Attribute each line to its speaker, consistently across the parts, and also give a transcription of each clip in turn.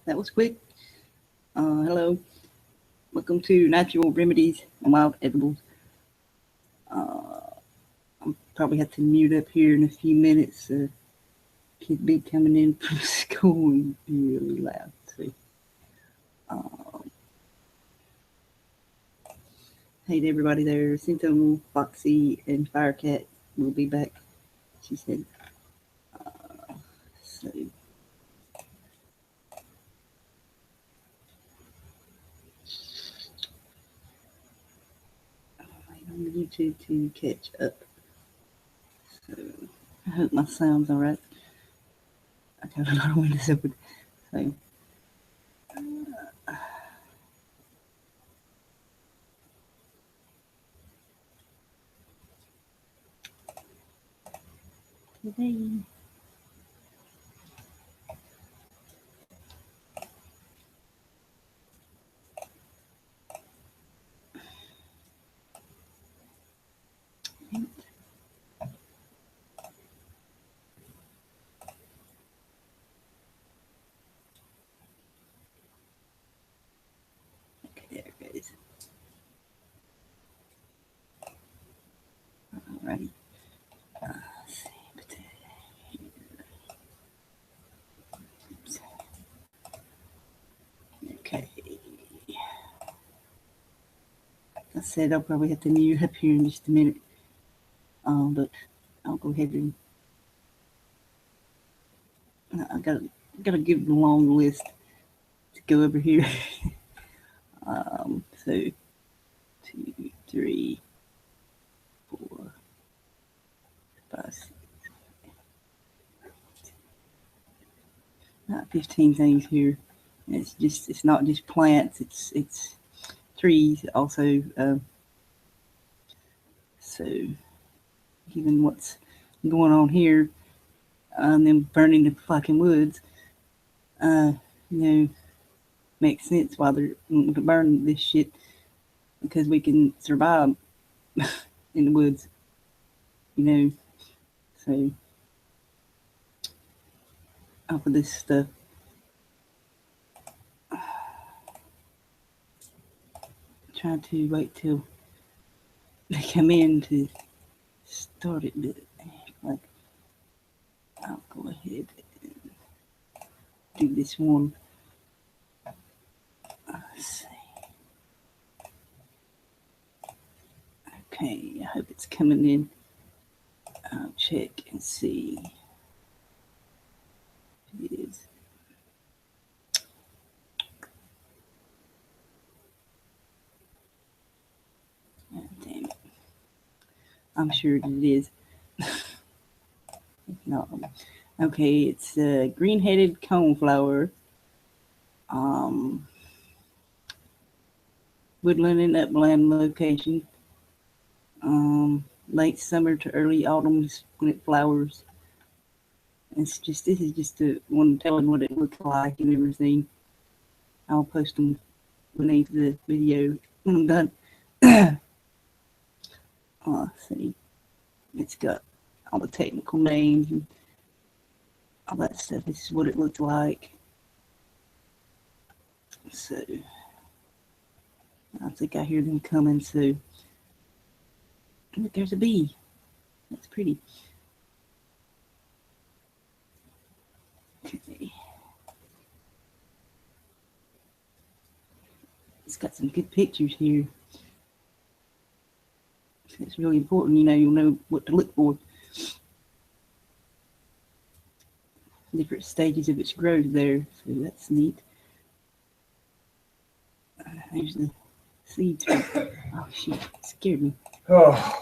Speaker 1: That was quick. Hello. Welcome to Natural Remedies and Wild Edibles. I'll probably have to mute up here in a few minutes. Kids be coming in from school and be really loud. So, hey to everybody there. Sentinel, Foxy, and Firecat will be back, she said. So, on YouTube to catch up. So, I hope my sound's alright. I got a lot of windows open. So, today. Okay, there it goes. Alrighty. Okay. I said I'll probably have to mute up here in just a minute. But I'll go ahead and I gotta give the long list to go over here. So 2, 3, 4, 5, 6, not 15 things here. It's not just plants. It's trees also. So given what's going on here, them burning the fucking woods, makes sense why they're burning this shit, because we can survive in the woods, so off of this stuff. Trying to wait till they come in to start it, but like I'll go ahead and do this one. Let's see. Okay, I hope it's coming in. I'll check and see if it is. Oh, damn it. I'm sure it is. No. Okay, it's a green-headed coneflower. Woodland and upland location. Late summer to early autumn is when it flowers. This is just a one telling what it looks like and everything. I'll post them beneath the video when I'm done. Let's see. It's got all the technical names and all that stuff. This is what it looks like. So I think I hear them coming. So look, there's a bee. That's pretty. Okay. It's got some good pictures here. It's really important, you'll know what to look for. Different stages of its growth there, so that's neat. There's the seeds. Oh shit, it scared me. Oh.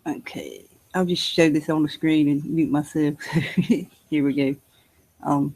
Speaker 1: Okay, I'll just show this on the screen and mute myself. Here we go. Um,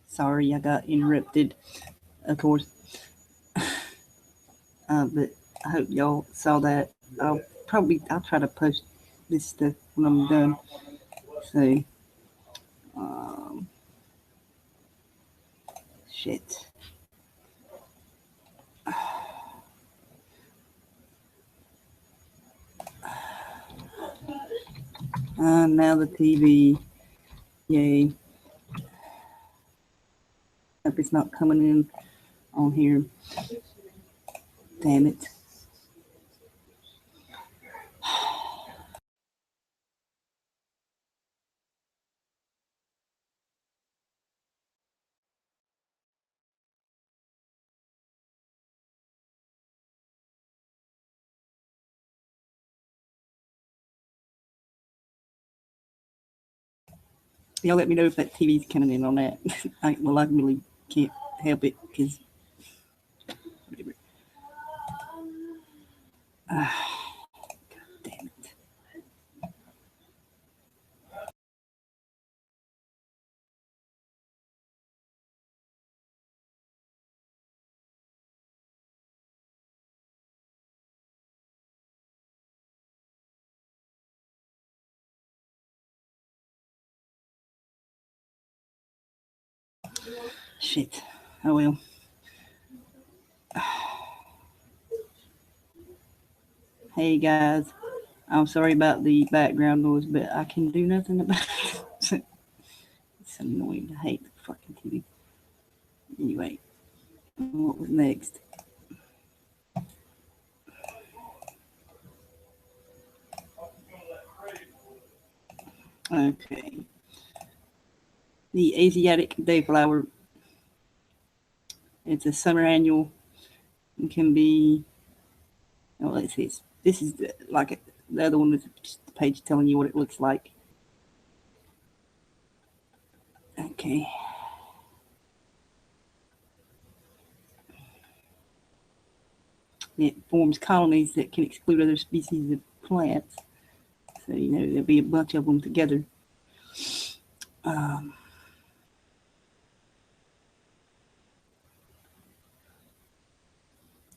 Speaker 1: Sorry, I got interrupted, of course. But I hope y'all saw that. I'll try to post this stuff when I'm done. So, shit. Now the TV. Yay. Hope it's not coming in on here. Damn it. Y'all let me know if that TV's coming in on that. I really can't help it because whatever. God damn it. Shit. Oh well. Hey guys. I'm sorry about the background noise, but I can do nothing about it. It's annoying. I hate the fucking TV. Anyway, what was next? Okay. The Asiatic dayflower. It's a summer annual. It can be. Oh, let's see. This is the other one is just the page telling you what it looks like. Okay. It forms colonies that can exclude other species of plants. So, there'll be a bunch of them together.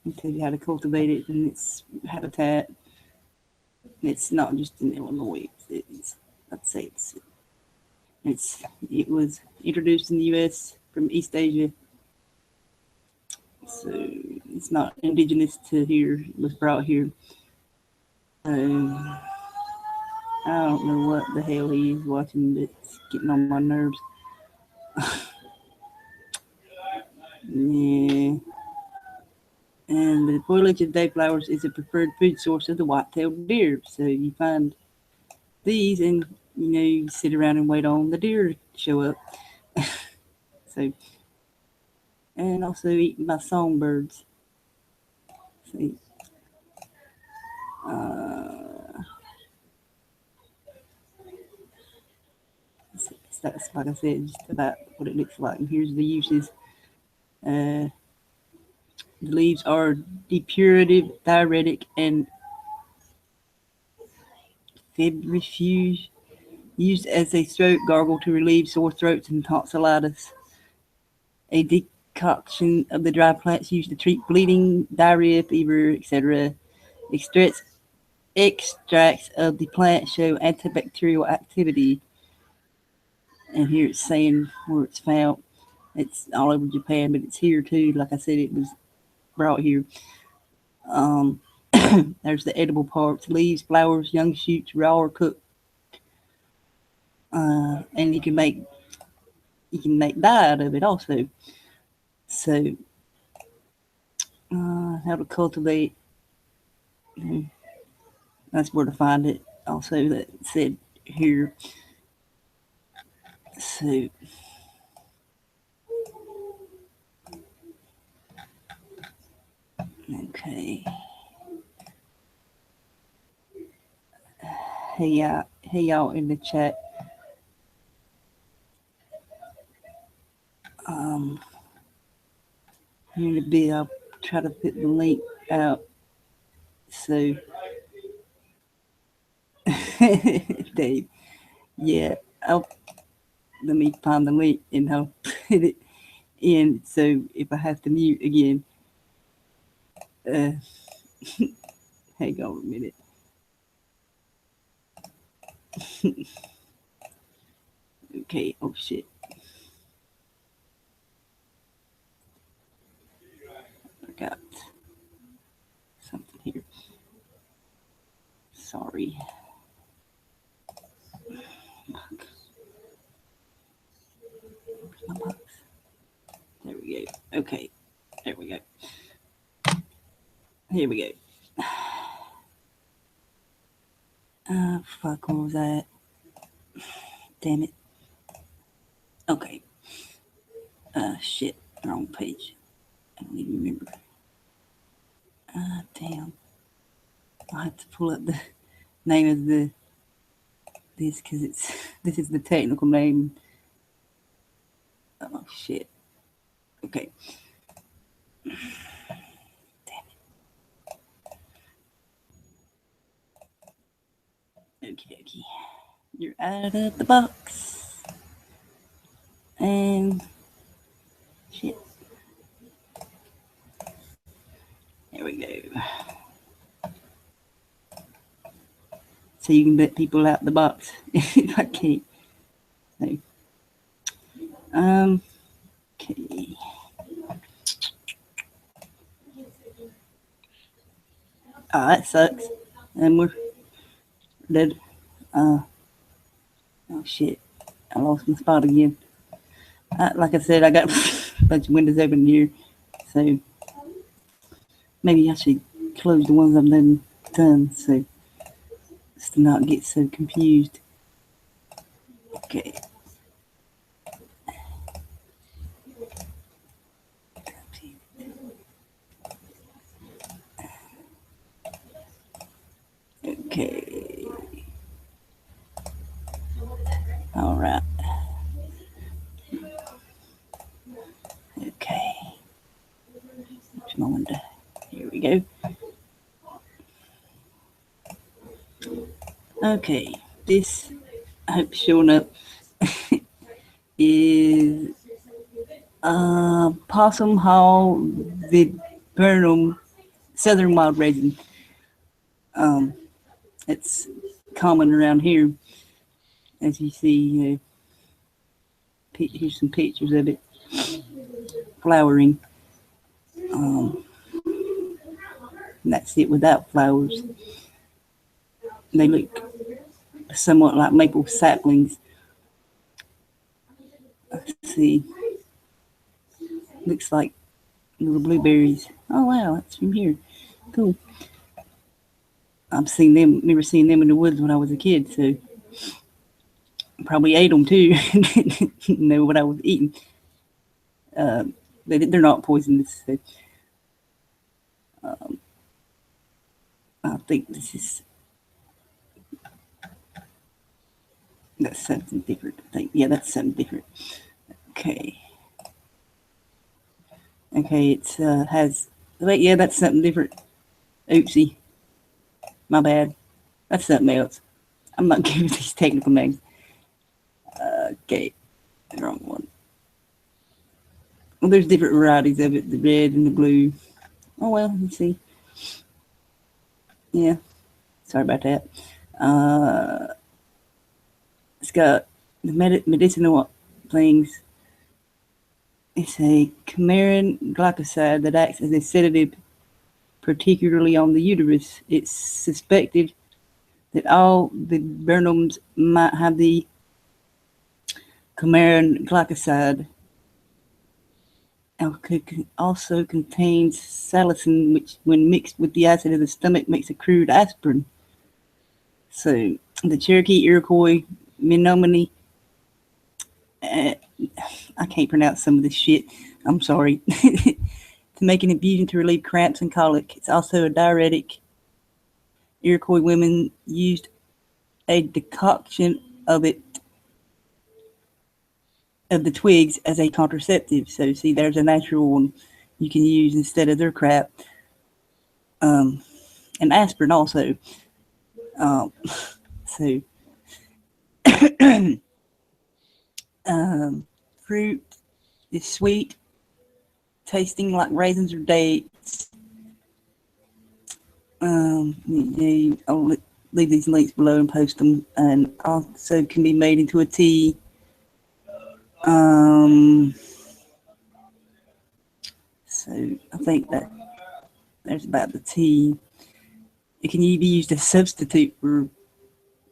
Speaker 1: I'll tell you how to cultivate it in its habitat. It's not just in Illinois. I'd say it was introduced in the U.S. from East Asia, so it's not indigenous to here. It was brought here. I don't know what the hell he is watching, but it's getting on my nerves. Yeah. And the foliage of dayflowers is a preferred food source of the white-tailed deer. So you find these, and you sit around and wait on the deer to show up. So, and also eaten by songbirds. See, that's like I said, just about what it looks like. And here's the uses. The leaves are depurative, diuretic, and fibrous, used as a throat gargle to relieve sore throats and tonsillitis. A decoction of the dry plants used to treat bleeding, diarrhea, fever, etc. Extracts of the plant show antibacterial activity. And here it's saying where it's found. It's all over Japan, but it's here too. Like I said, it was brought here. There's the edible parts: leaves, flowers, young shoots, raw or cooked. And you can make dye out of it also. So, how to cultivate? That's where to find it. Also, that said here. So, okay. Hey y'all in the chat. In a bit, I'll try to put the link out. So, Dave, yeah. let me find the link and I'll put it in. So if I have to mute again, hang on a minute. Okay, oh shit. Forgot something here. Sorry. My box. There we go. Okay. There we go. Here we go. Fuck, what was that? Damn it. Okay. Shit. Wrong page. I don't even remember. Damn. I'll have to pull up the name of this because this is the technical name. Oh shit. Okay. Damn it. Okay. You're out of the box. And shit. There we go. So you can let people out the box if I can't. So, okay. Oh, that sucks. And we're dead. Oh shit. I lost my spot again. Like I said, I got a bunch of windows open here. So maybe I should close the ones I've done so as to not get so confused. Okay. Okay. All right. Okay. Where's my window? Here we go. Okay. This, I hope showing up, is possum haw viburnum southern wild raisin. It's common around here, as you see. Here's some pictures of it flowering. And that's it without flowers. They look somewhat like maple saplings. Let's see. Looks like little blueberries. Oh wow, that's from here. Cool. I've seen them, never seen them in the woods when I was a kid, so probably ate them too. Didn't know what I was eating. They're not poisonous. So, I think that's something different. I think, yeah, that's something different. Okay. Okay, it has. Wait, yeah, that's something different. Oopsie. My bad. That's something else. I'm not giving these technical names. Okay, the wrong one. Well, there's different varieties of it, the red and the blue. Oh, well, let's see. Yeah, sorry about that. It's got the medicinal things. It's a coumarin glycoside that acts as a sedative, particularly on the uterus. It's suspected that all the viburnums might have the coumarin glycoside. Also contains salicin, which, when mixed with the acid of the stomach, makes a crude aspirin. So the Cherokee, Iroquois, Menominee, I can't pronounce some of this shit. I'm sorry. To make an infusion to relieve cramps and colic. It's also a diuretic. Iroquois women used a decoction of it, of the twigs, as a contraceptive. So see, there's a natural one you can use instead of their crap. And aspirin also. So Fruit is sweet, tasting like raisins or dates. I'll leave these links below and post them. And also can be made into a tea. So I think that there's about the tea. It can be used as a substitute for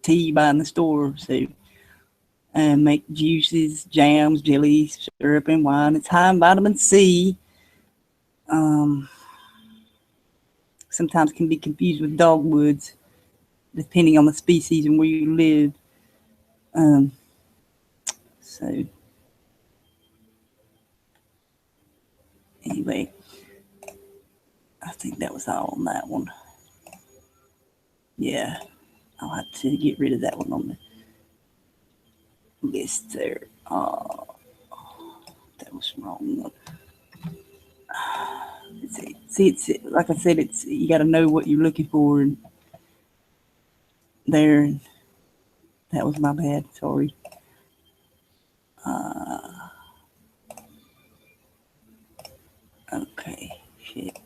Speaker 1: tea you buy in the store. So make juices, jams, jellies, syrup, and wine. It's high in vitamin C. Sometimes can be confused with dogwoods, depending on the species and where you live. So anyway, I think that was all on that one. Yeah, I'll have to get rid of that one on the list there. That was wrong one. See, it's like I said, it's you got to know what you're looking for, and there. And that was my bad. Sorry. Okay. Shit.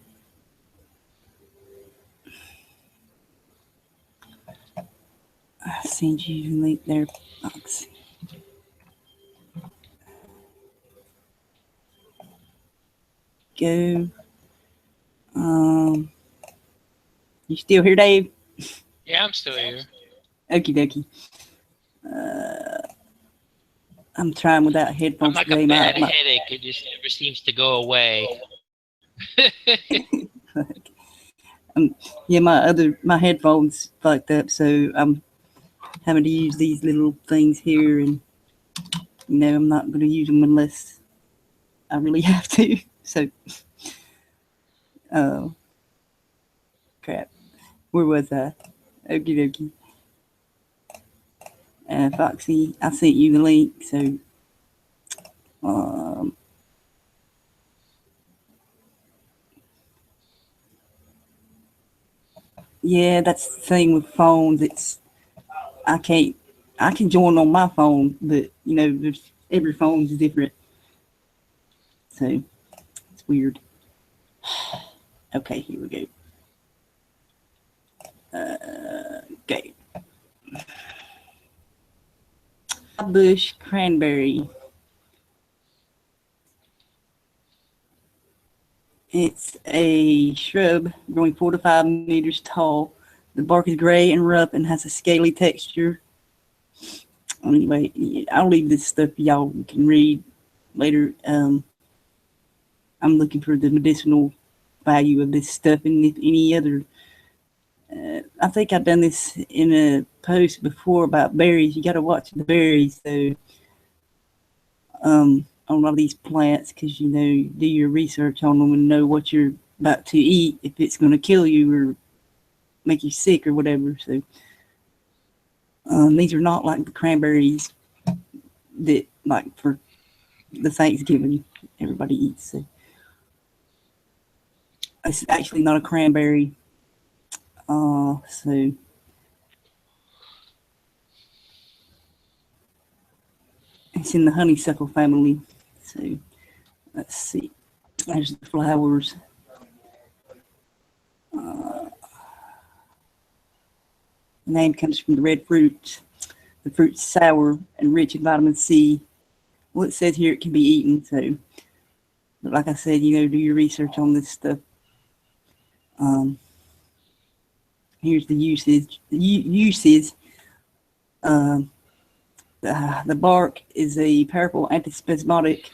Speaker 1: I sent you the link there, Foxy. Go. You still here, Dave?
Speaker 2: Yeah, I'm still here.
Speaker 1: Okie dokie. I'm trying without headphones
Speaker 2: I'm like
Speaker 1: today.
Speaker 2: a bad headache. It just never seems to go away.
Speaker 1: Yeah, my headphones fucked up, so I'm having to use these little things here, and I'm not going to use them unless I really have to. So, oh crap, where was I? Okie dokie. Foxy, I sent you the link, so yeah, that's the thing with phones. It's I can join on my phone, but there's every phone's different, so it's weird. Okay, here we go. Okay. Bush cranberry. It's a shrub growing 4 to 5 meters tall. The bark is gray and rough and has a scaly texture. Anyway, I'll leave this stuff y'all can read later. I'm looking for the medicinal value of this stuff, and if any other. I think I've done this in a post before about berries. You got to watch the berries, so on a lot of these plants, because do your research on them and know what you're about to eat, if it's going to kill you or make you sick or whatever. So these are not like the cranberries that like for the Thanksgiving everybody eats. So it's actually not a cranberry. So it's in the honeysuckle family. So let's see. There's the flowers. The name comes from the red fruit. The fruit's sour and rich in vitamin C. Well, it says here it can be eaten. So, but like I said, do your research on this stuff. Here's the uses. The bark is a powerful antispasmodic.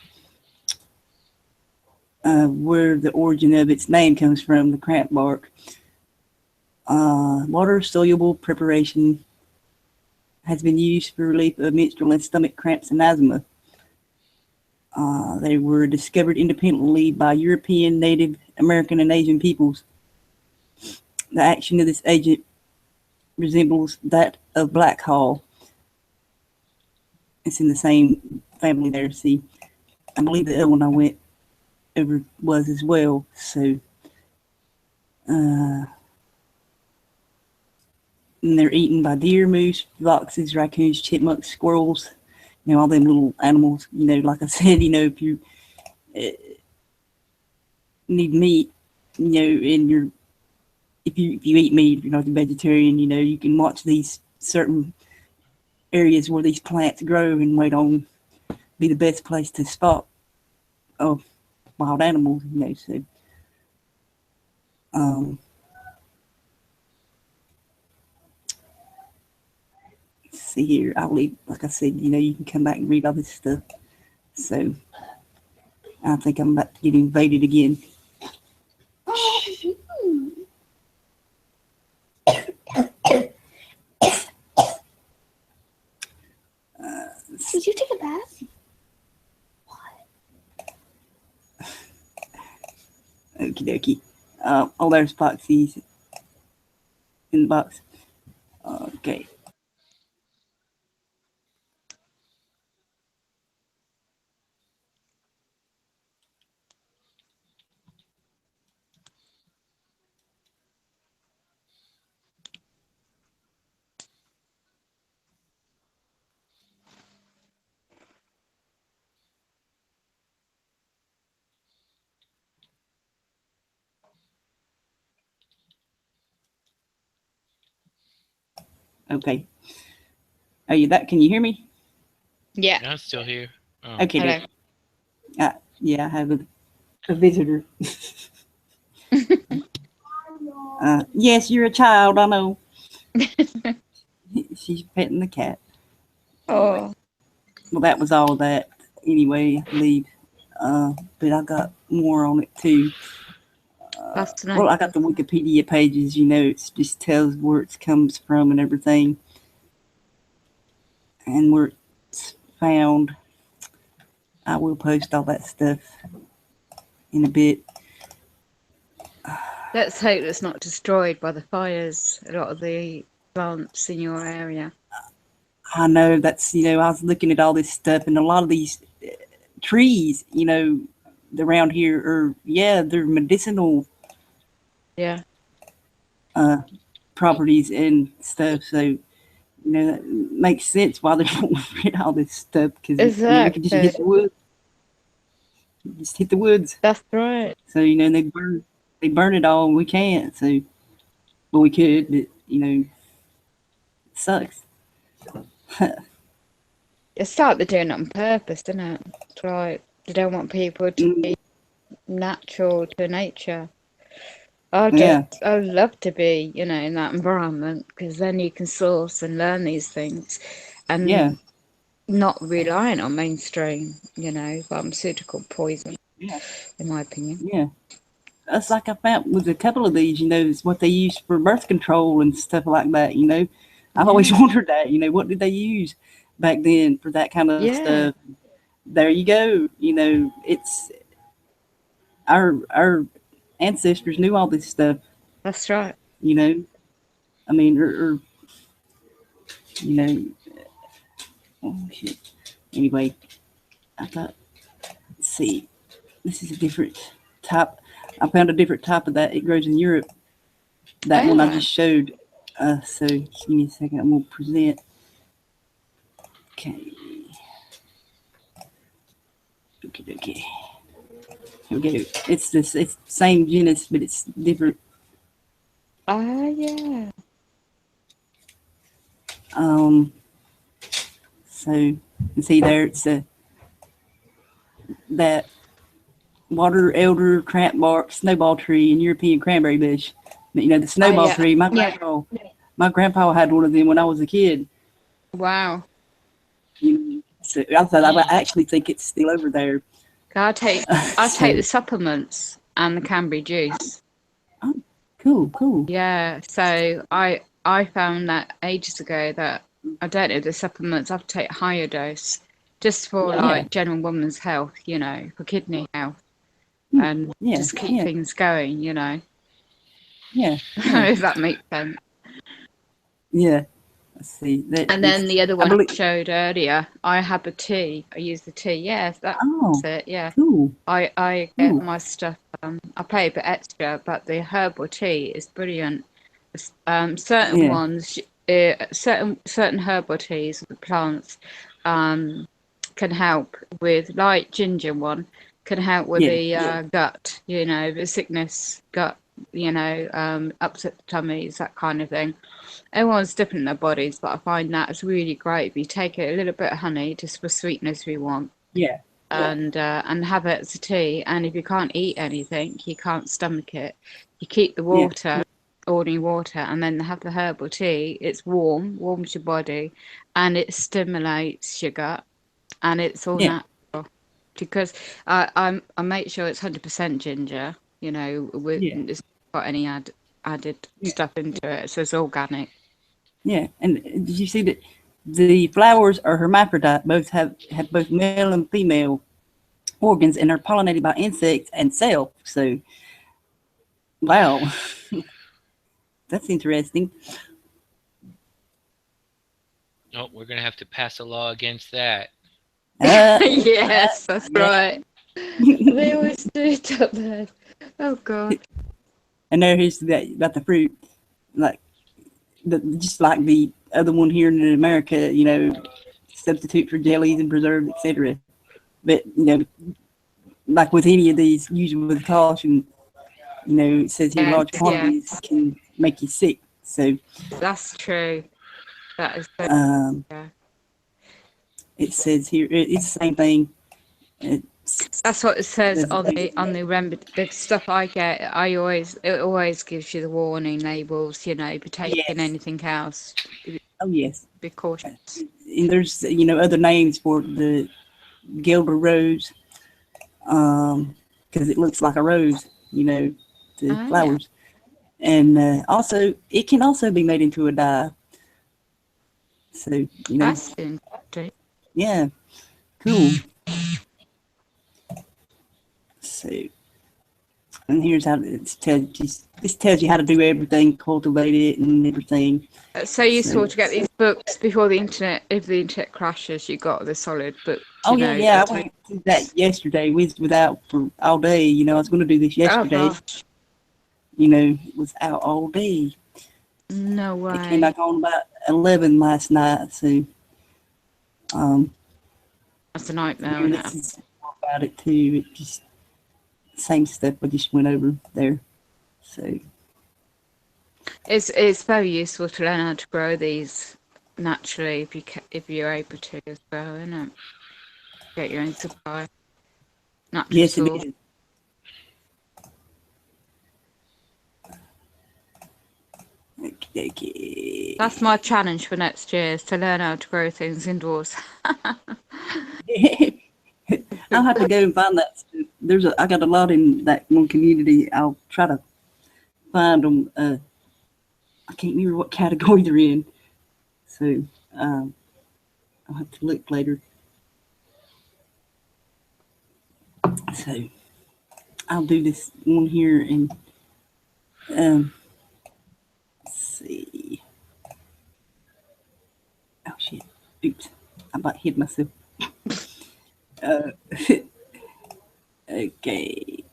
Speaker 1: Where the origin of its name comes from, the cramp bark. Water-soluble preparation has been used for relief of menstrual and stomach cramps and asthma. They were discovered independently by European, Native American, and Asian peoples. The action of this agent resembles that of black haw. It's in the same family there. See, I believe the other one I went over was as well. So, and they're eaten by deer, moose, foxes, raccoons, chipmunks, squirrels, you know, all them little animals, you know, like I said, you know, if you need meat, you know, and if you eat meat, if you're not a vegetarian, you know, you can watch these certain areas where these plants grow and wait on be the best place to spot wild animals, you know. So let's see here. I'll leave, like I said, you know, you can come back and read all this stuff. So I think I'm about to get invaded again.
Speaker 3: Did you take a bath?
Speaker 1: Okie dokie. Oh, there's Foxy's in the box. Okay. Okay. Are you that? Can you hear me?
Speaker 3: Yeah.
Speaker 2: I'm still here. Oh.
Speaker 1: Okay.
Speaker 3: Hello.
Speaker 1: Yeah, I have a visitor. Yes, you're a child. I know. She's petting the cat.
Speaker 3: Oh.
Speaker 1: Well, that was all of that. Anyway, I believe. But I got more on it too.
Speaker 3: That's nice.
Speaker 1: Well, I got the Wikipedia pages. You know, it just tells where it comes from and everything, and where it's found. I will post all that stuff in a bit.
Speaker 3: Let's hope it's not destroyed by the fires, a lot of the plants in your area.
Speaker 1: I know that's, you know, I was looking at all this stuff, and a lot of these trees, you know, around here are, yeah, they're medicinal
Speaker 3: Yeah.
Speaker 1: properties and stuff. So, you know, that makes sense why they're getting rid of all this stuff, because you know, you can just hit the woods. Just hit the woods.
Speaker 3: That's right.
Speaker 1: So, you know, they burn it all. We can't. So, but we could. But you know, it sucks.
Speaker 3: It's like they're doing it on purpose, isn't it? It's like they don't want people to be natural to nature. I'd love to be, you know, in that environment, because then you can source and learn these things, and not relying on mainstream, you know, pharmaceutical poison.
Speaker 1: Yeah.
Speaker 3: In my opinion.
Speaker 1: Yeah. That's like I found with a couple of these, you know, is what they use for birth control and stuff like that, you know. I've always wondered that, you know, what did they use back then for that kind of stuff? There you go. You know, it's our ancestors knew all this stuff.
Speaker 3: That's right.
Speaker 1: You know, I mean, or you know, oh shit. Anyway, I thought, let's see, this is a different type. I found a different type of that. It grows in Europe. That one I just showed. So give me a second. I'm gonna present. Okay. Okay. Here we go. It's the same genus, but it's different.
Speaker 3: Yeah.
Speaker 1: So you can see there, it's that water elder, crampbark, snowball tree, and European cranberry bush. But, you know, the snowball tree. My grandpa had one of them when I was a kid.
Speaker 3: Wow.
Speaker 1: So I actually think it's still over there.
Speaker 3: I'll take the supplements and the cranberry juice.
Speaker 1: Oh, cool.
Speaker 3: Yeah. So I found that ages ago that I don't know the supplements. I have to take a higher dose just for like general woman's health, you know, for kidney health, and just keep things going, you know.
Speaker 1: Yeah.
Speaker 3: If that makes sense.
Speaker 1: Yeah. Let's see.
Speaker 3: And then the other one I showed earlier, I have a tea. I use the tea. Yes, that's it. Yeah.
Speaker 1: Cool.
Speaker 3: I get my stuff. I pay a bit extra, but the herbal tea is brilliant. Certain ones, certain herbal teas, the plants, can help with, like ginger one, can help with the gut, you know, the sickness, gut, you know, upset tummies, that kind of thing. Everyone's different in their bodies, but I find that it's really great if you take it a little bit of honey, just for sweetness we want.
Speaker 1: Yeah.
Speaker 3: And have it as a tea. And if you can't eat anything, you can't stomach it, you keep the water, ordinary water, and then have the herbal tea. It's warms your body, and it stimulates your gut, and it's all natural. Because I make sure it's 100% ginger, you know, with it's not got any added stuff into it, so it's organic.
Speaker 1: Yeah, and did you see that the flowers are hermaphrodite, both have both male and female organs, and are pollinated by insects and self. So, wow, that's interesting.
Speaker 2: Oh, we're gonna have to pass a law against that.
Speaker 3: Yes, that's right. They always do it up there. Oh God.
Speaker 1: And there's that about the fruit, like just like the other one here in America, you know, substitute for jellies and preserves, etc. But you know, like with any of these, use them with caution. You know, it says here large quantities can make you sick. So
Speaker 3: that's true. That is
Speaker 1: it says here it's the same thing.
Speaker 3: That's what it says on the remedy. The stuff I get, it always gives you the warning labels. You know, be taking anything else.
Speaker 1: Oh yes,
Speaker 3: be cautious.
Speaker 1: And there's other names for the Gilder rose, because it looks like a rose. You know, the flowers, and also it can also be made into a dye. So
Speaker 3: that's interesting.
Speaker 1: Yeah, cool. So, and here's how this tells you how to do everything, cultivate it, and everything.
Speaker 3: So useful to get these books before the internet. If the internet crashes, you got the solid book.
Speaker 1: Oh yeah, I went through that yesterday. We was out for all day. I was going to do this yesterday. It was out all day.
Speaker 3: No way.
Speaker 1: It came back on about 11 last night. So,
Speaker 3: that's a nightmare.
Speaker 1: This is about it too. It just same stuff I just went over there. So
Speaker 3: it's very useful to learn how to grow these naturally if you're able to as well, isn't it? Get your own supply. Natural
Speaker 1: yes,
Speaker 3: source.
Speaker 1: it is. Okay.
Speaker 3: That's my challenge for next year, is to learn how to grow things indoors.
Speaker 1: I'll have to go and find that. I got a lot in that one community. I'll try to find them. I can't remember what category they're in, so I'll have to look later. So I'll do this one here and let's see. Oh shit! Oops! I about hit myself. Okay.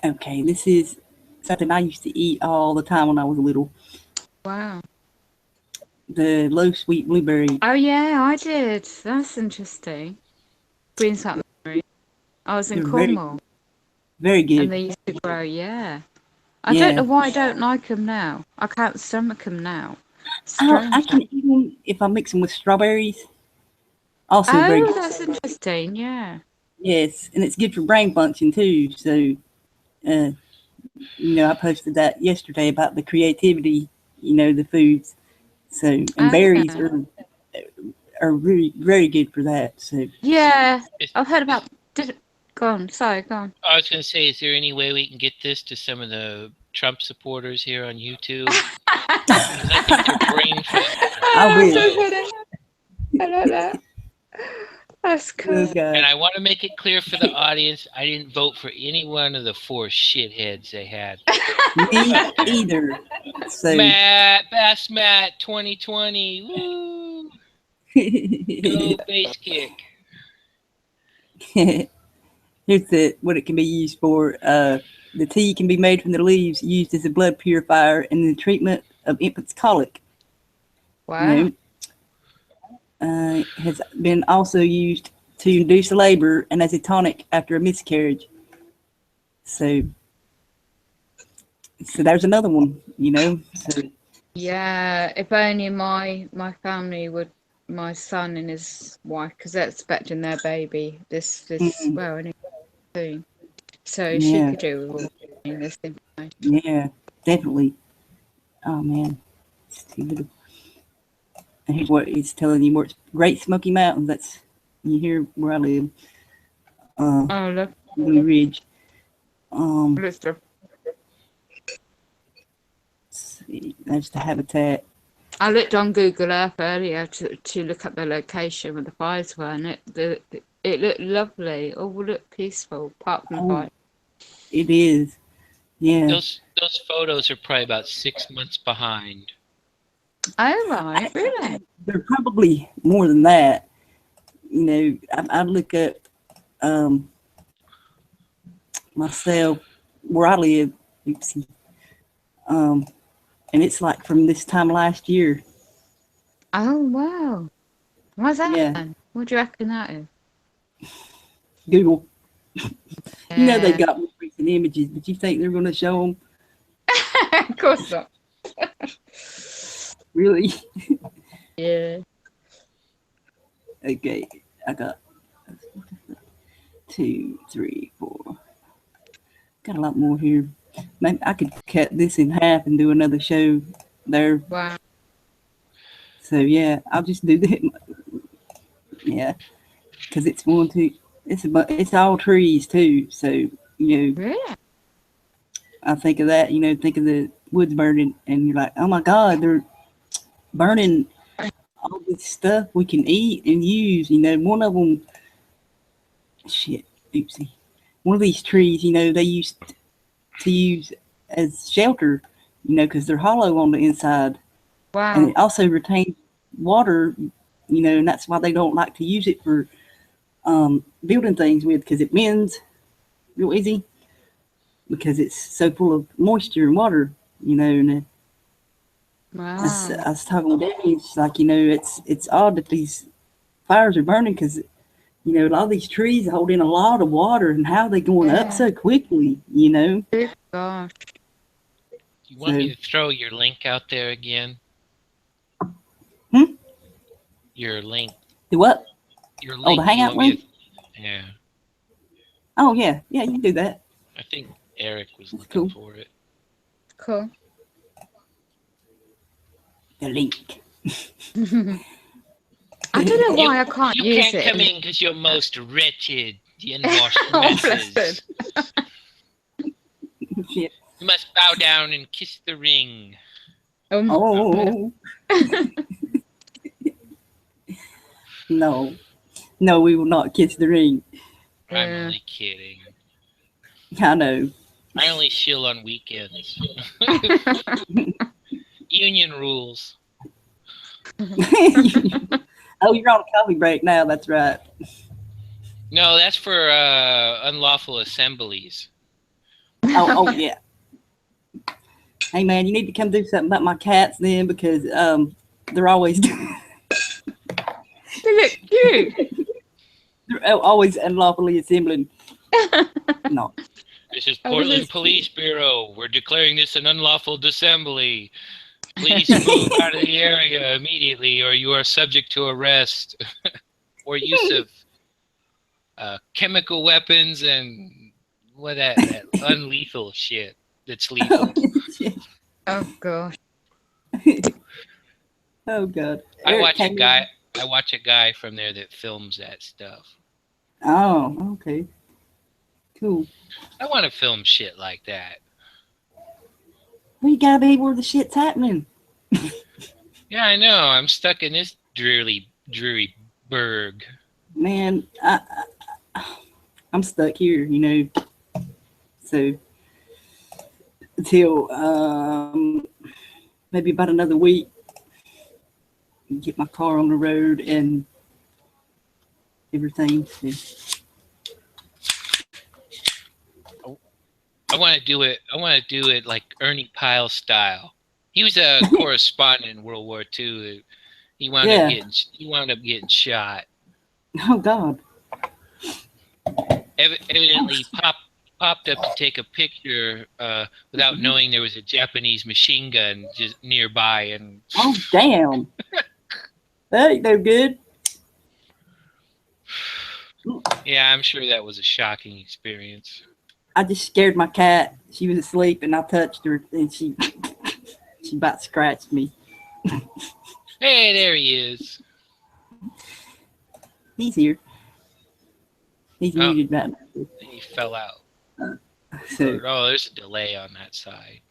Speaker 1: Okay, this is something I used to eat all the time when I was little.
Speaker 3: Wow.
Speaker 1: The low sweet blueberry.
Speaker 3: Oh yeah, I did. That's interesting. Brings that memory. I was in Cornwall.
Speaker 1: Very good.
Speaker 3: And they used to grow, I don't know why I don't like them now. I can't stomach them now.
Speaker 1: I can eat them if I mix them with strawberries. Also very good.
Speaker 3: That's interesting,
Speaker 1: Yes, and it's good for brain function too. So, I posted that yesterday about the creativity, the foods. So, and berries are really very good for that. So,
Speaker 3: I've heard about. Go on. Sorry, go on.
Speaker 2: I was going to say, is there any way we can get this to some of the Trump supporters here on YouTube? I think their brain.
Speaker 1: I will.
Speaker 3: So funny. I like that. That's cool.
Speaker 2: And I want to make it clear for the audience, I didn't vote for any one of the 4 shitheads they had.
Speaker 1: Me either. So.
Speaker 2: Bass Matt 2020. Woo! Go base kick.
Speaker 1: Here's what it can be used for. The tea can be made from the leaves, used as a blood purifier in the treatment of infants' colic.
Speaker 3: Wow.
Speaker 1: has been also used to induce labor and as a tonic after a miscarriage. So there's another one, you know. So,
Speaker 3: Yeah, if only my family would, my son and his wife, because they're expecting their baby this well, any soon. So she
Speaker 1: yeah,
Speaker 3: could do with all this information.
Speaker 1: yeah, definitely. Oh man, it's too little. And here's what it's telling you: where it's Great Smoky Mountains. That's you hear where I live.
Speaker 3: Oh, look,
Speaker 1: Blue Ridge.
Speaker 3: let's do-
Speaker 1: Let's see, that's the habitat.
Speaker 3: I looked on Google Earth earlier to look up the location where the fires were, and it looked lovely. All looked peaceful, apart from the fire.
Speaker 1: It is. Yeah.
Speaker 2: Those photos are probably about 6 months behind.
Speaker 3: Oh, right, really?
Speaker 1: They're probably more than that. You know, I look up myself where I live. Oopsie. And it's like from this time last year.
Speaker 3: Oh, wow. What's that
Speaker 1: Yeah.
Speaker 3: then? What do you reckon that is?
Speaker 1: Google. You know they
Speaker 3: Yeah.
Speaker 1: got more recent images, but you think they're going to show them?
Speaker 3: Of course not.
Speaker 1: Really?
Speaker 3: Yeah.
Speaker 1: Okay, I got 2, 3, 4. Got a lot more here. Maybe I could cut this in half and do another show there.
Speaker 3: Wow.
Speaker 1: So yeah, I'll just do that. Yeah, because it's 1, 2. It's all trees too. So you know,
Speaker 3: Really?
Speaker 1: I think of that. You know, think of the woods burning, and you're like, oh my God, they're burning all this stuff we can eat and use. You know, one of them. Shit, oopsie. One of these trees, you know, they used to use as shelter, you know, because they're hollow on the inside.
Speaker 3: Wow.
Speaker 1: And it also retains water, you know, and that's why they don't like to use it for building things with, because it bends real easy because it's so full of moisture and water, you know. And
Speaker 3: Wow.
Speaker 1: I was talking with Debbie, she's like, you know, it's odd that these fires are burning because, you know, a lot of these trees hold in a lot of water, and how are they going up so quickly, you know?
Speaker 3: Gosh.
Speaker 2: You want me to throw your link out there again? Your link.
Speaker 1: The what?
Speaker 2: Your link.
Speaker 1: Oh, the Hangout link?
Speaker 2: Yeah.
Speaker 1: Oh, yeah. Yeah, you can do that.
Speaker 2: I think Eric was
Speaker 1: That's
Speaker 2: looking
Speaker 1: cool.
Speaker 2: for it.
Speaker 3: Cool.
Speaker 1: The link.
Speaker 3: I don't know why I can't use it.
Speaker 2: You can't come in because you're most wretched, the unwashed
Speaker 3: Oh,
Speaker 2: messes.
Speaker 3: blessed.
Speaker 1: Shit.
Speaker 2: You must bow down and kiss the ring.
Speaker 1: Oh. No. No, we will not kiss the ring.
Speaker 2: I'm only kidding.
Speaker 1: I know.
Speaker 2: I only shill on weekends. Union rules.
Speaker 1: Oh, you're on a coffee break now. That's right.
Speaker 2: No, that's for unlawful assemblies.
Speaker 1: Oh, yeah. Hey, man, you need to come do something about my cats then, because they're always
Speaker 3: They look cute.
Speaker 1: they're always unlawfully assembling. No.
Speaker 2: This is Portland Police Bureau. We're declaring this an unlawful assembly. Please move out of the area immediately, or you are subject to arrest or use of chemical weapons and what that unlethal shit that's lethal.
Speaker 3: Oh gosh.
Speaker 1: Oh God.
Speaker 2: I watch a guy from there that films that stuff.
Speaker 1: Oh, okay. Cool.
Speaker 2: I want to film shit like that.
Speaker 1: Well, you gotta be where the shit's happening.
Speaker 2: Yeah, I know. I'm stuck in this dreary burg.
Speaker 1: Man, I'm stuck here, you know. So until maybe about another week, get my car on the road and everything. So.
Speaker 2: I want to do it like Ernie Pyle style. He was a correspondent in World War II. He wound up getting shot.
Speaker 1: Oh God.
Speaker 2: Evidently popped up to take a picture without knowing there was a Japanese machine gun just nearby, and
Speaker 1: oh damn, that ain't no good.
Speaker 2: Yeah, I'm sure that was a shocking experience.
Speaker 1: I just scared my cat. She was asleep, and I touched her, and she about scratched me.
Speaker 2: Hey, there he is.
Speaker 1: He's here. He's muted right now.
Speaker 2: He fell out.
Speaker 1: So,
Speaker 2: Oh, there's a delay on that side.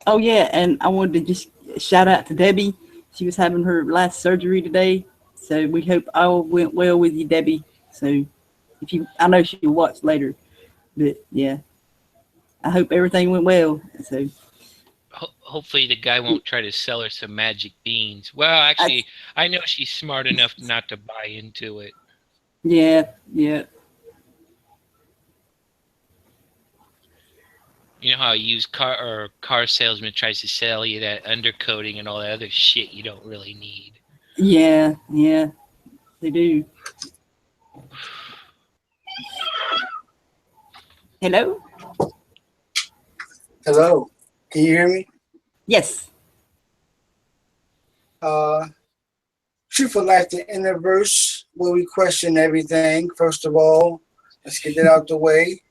Speaker 1: oh yeah, and I wanted to just shout out to Debbie. She was having her last surgery today, so we hope all went well with you, Debbie. So, I know she'll watch later, but yeah, I hope everything went well. So,
Speaker 2: hopefully the guy won't try to sell her some magic beans. Well, actually, I know she's smart enough not to buy into it.
Speaker 1: Yeah.
Speaker 2: You know how a used car salesman tries to sell you that undercoating and all that other shit you don't really need.
Speaker 1: Yeah, they do. Hello?
Speaker 4: Hello. Can you hear me?
Speaker 1: Yes.
Speaker 4: Truth or Life, the inner verse, where we question everything. First of all, let's get that out the way.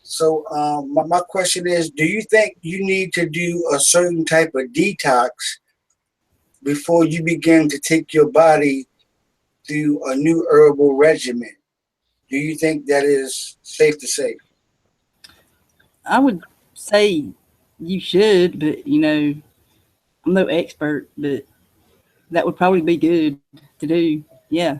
Speaker 4: So my question is, do you think you need to do a certain type of detox before you begin to take your body through a new herbal regimen? Do you think that is safe to say?
Speaker 1: I would say you should, but I'm no expert, but that would probably be good to do. Yeah.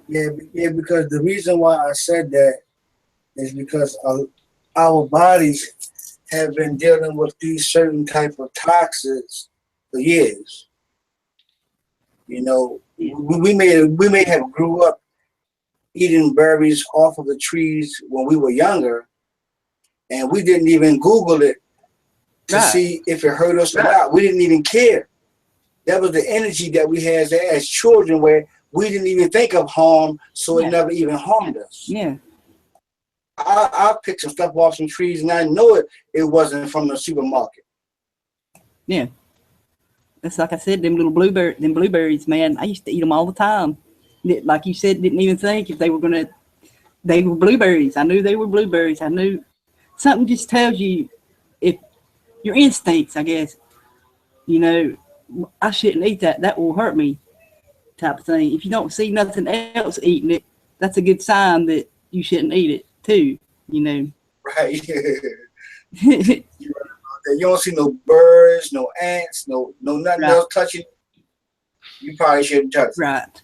Speaker 4: Yeah, because the reason why I said that is because our bodies have been dealing with these certain type of toxins for years. We may have grew up eating berries off of the trees when we were younger, and we didn't even Google it to see if it hurt us or not. We didn't even care. That was the energy that we had as children, where we didn't even think of harm, so it never even harmed us.
Speaker 1: Yeah.
Speaker 4: I picked some stuff off some trees, and I know it wasn't from the supermarket.
Speaker 1: Yeah. That's like I said, them blueberries, man. I used to eat them all the time. Like you said, didn't even think if they were blueberries. I knew they were blueberries. I knew something just tells you, if your instincts, I guess, I shouldn't eat that. That will hurt me, type of thing. If you don't see nothing else eating it, that's a good sign that you shouldn't eat it too.
Speaker 4: Right. You don't see no birds, no ants, no nothing else touching. You probably shouldn't touch it.
Speaker 1: Right.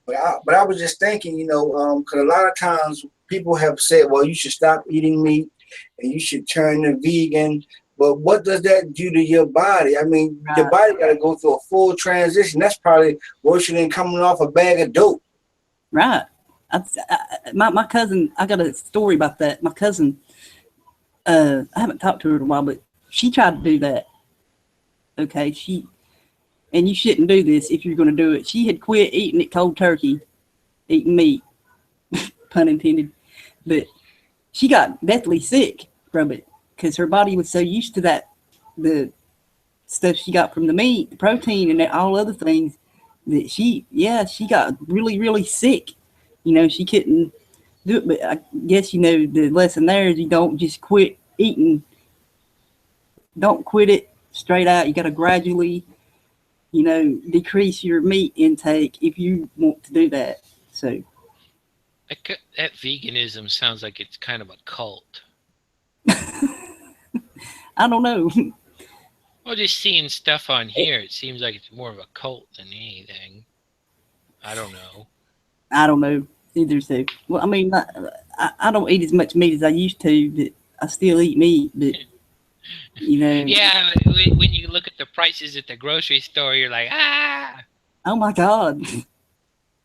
Speaker 4: But I was just thinking, because a lot of times people have said, well, you should stop eating meat and you should turn to vegan. But what does that do to your body? I mean, your body got to go through a full transition. That's probably worse than coming off a bag of dope.
Speaker 1: Right. My cousin, I got a story about that. My cousin, I haven't talked to her in a while, but she tried to do that. Okay, and you shouldn't do this if you're going to do it. She had quit eating it cold turkey, eating meat, pun intended, but she got deathly sick from it because her body was so used to the stuff she got from the meat, the protein, and all other things that she got really, really sick. She couldn't do it, but I guess, the lesson there is you don't just quit eating. Don't quit it straight out. You got to gradually, decrease your meat intake if you want to do that. So
Speaker 2: that veganism sounds like it's kind of a cult.
Speaker 1: I don't know.
Speaker 2: Well, just seeing stuff on here, it seems like it's more of a cult than anything. I don't know either. So, well, I mean, I don't eat as much meat as I used to, but I still eat meat. But yeah, when you look at the prices at the grocery store, you're like, ah.
Speaker 1: Oh my God.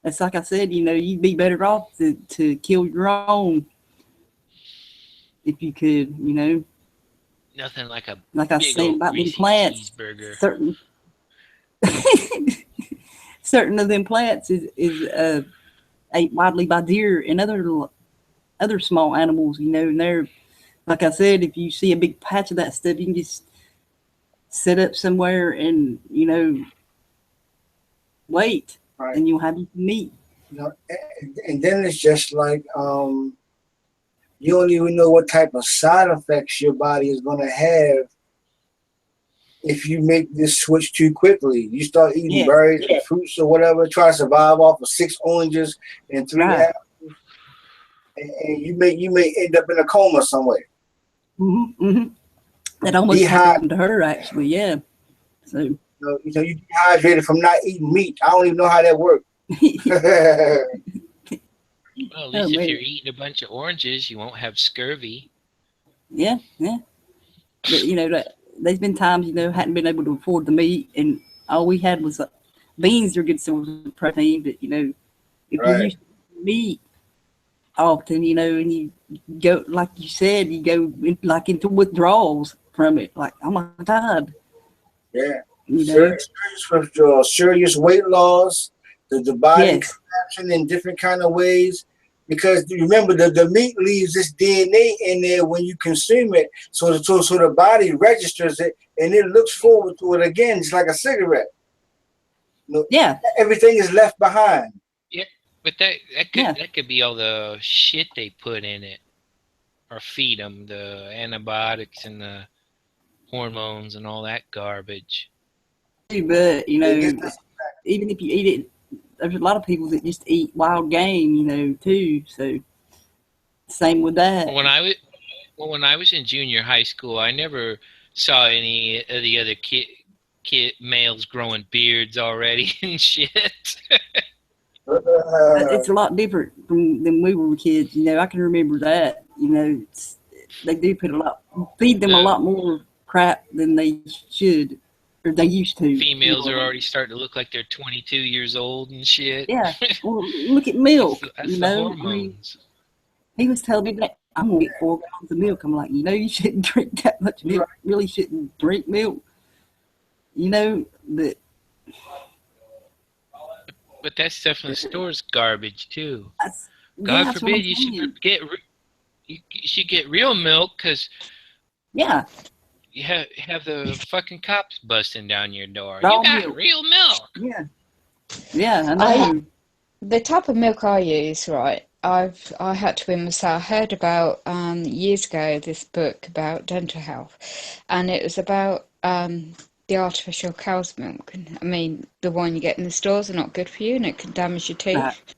Speaker 1: it's like I said, you'd be better off to kill your own if you could,
Speaker 2: Nothing like a
Speaker 1: like I
Speaker 2: big
Speaker 1: said
Speaker 2: old
Speaker 1: about them
Speaker 2: greasy
Speaker 1: plants.
Speaker 2: cheeseburger.
Speaker 1: Certain of them plants is ate widely by deer and other small animals, and they're, like I said, if you see a big patch of that stuff, you can just set up somewhere and wait,
Speaker 4: Right.
Speaker 1: and you'll have meat.
Speaker 4: And then it's just like you don't even know what type of side effects your body is going to have if you make this switch too quickly. You start eating berries and fruits or whatever, try to survive off of 6 oranges and 3 apples, and you may end up in a coma somewhere.
Speaker 1: That almost happened to her, actually. Yeah. So
Speaker 4: you dehydrated from not eating meat. I don't even know how that works.
Speaker 2: Well, at least if you're eating a bunch of oranges, you won't have scurvy.
Speaker 1: Yeah. But, there's been times, hadn't been able to afford the meat, and all we had was beans are good source of protein. But, if you use meat often, and you go, like you said, you go into withdrawals from it. Like, oh my God.
Speaker 4: Yeah. Serious weight loss, the body contraction in different kind of ways. Because remember, the meat leaves this DNA in there when you consume it, so the body registers it and it looks forward to it again, just like a cigarette. Everything is left behind.
Speaker 2: Yeah, but that could be all the shit they put in it, or feed them, the antibiotics and the hormones and all that garbage.
Speaker 1: But even if you eat it, there's a lot of people that just eat wild game, too. So same with that.
Speaker 2: When I was in junior high school, I never saw any of the other kid males growing beards already and shit.
Speaker 1: It's a lot different from when we were kids. I can remember that. They do feed them a lot more crap than they should. Or they used to.
Speaker 2: Females are already starting to look like they're 22 years old and shit.
Speaker 1: Yeah. Well, look at milk.
Speaker 2: That's the hormones.
Speaker 1: He was telling me that I'm going to get 4 gallons of milk. I'm like, you shouldn't drink that much milk. Really shouldn't drink milk. But
Speaker 2: that stuff in the store is garbage, too. God forbid you should get real milk, because you have the fucking cops busting down your door. You got real milk.
Speaker 1: Yeah, I know.
Speaker 3: The type of milk I use, right? I had to win myself. I heard about years ago this book about dental health, and it was about the artificial cow's milk. I mean, the one you get in the stores are not good for you, and it can damage your teeth.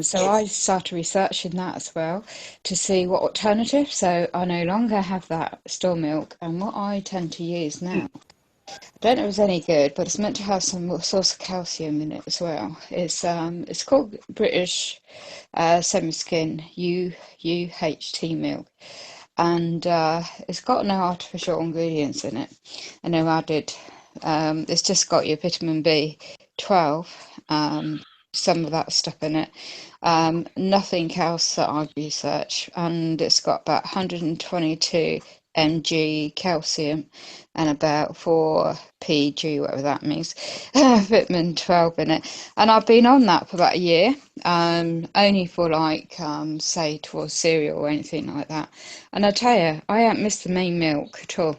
Speaker 3: So I started researching that as well to see what alternatives. So I no longer have that store milk, and what I tend to use now, I don't know if it's any good, but it's meant to have some source of calcium in it as well. It's called British Semi-Skin UHT milk, and it's got no artificial ingredients in it, and no added. It's just got your vitamin B12. Some of that stuff in it, nothing else that I've researched, and it's got about 122 mg calcium and about 4 pg, whatever that means, vitamin 12 in it, and I've been on that for about a year, only for say towards cereal or anything like that, and I tell you, I haven't missed the main milk at all.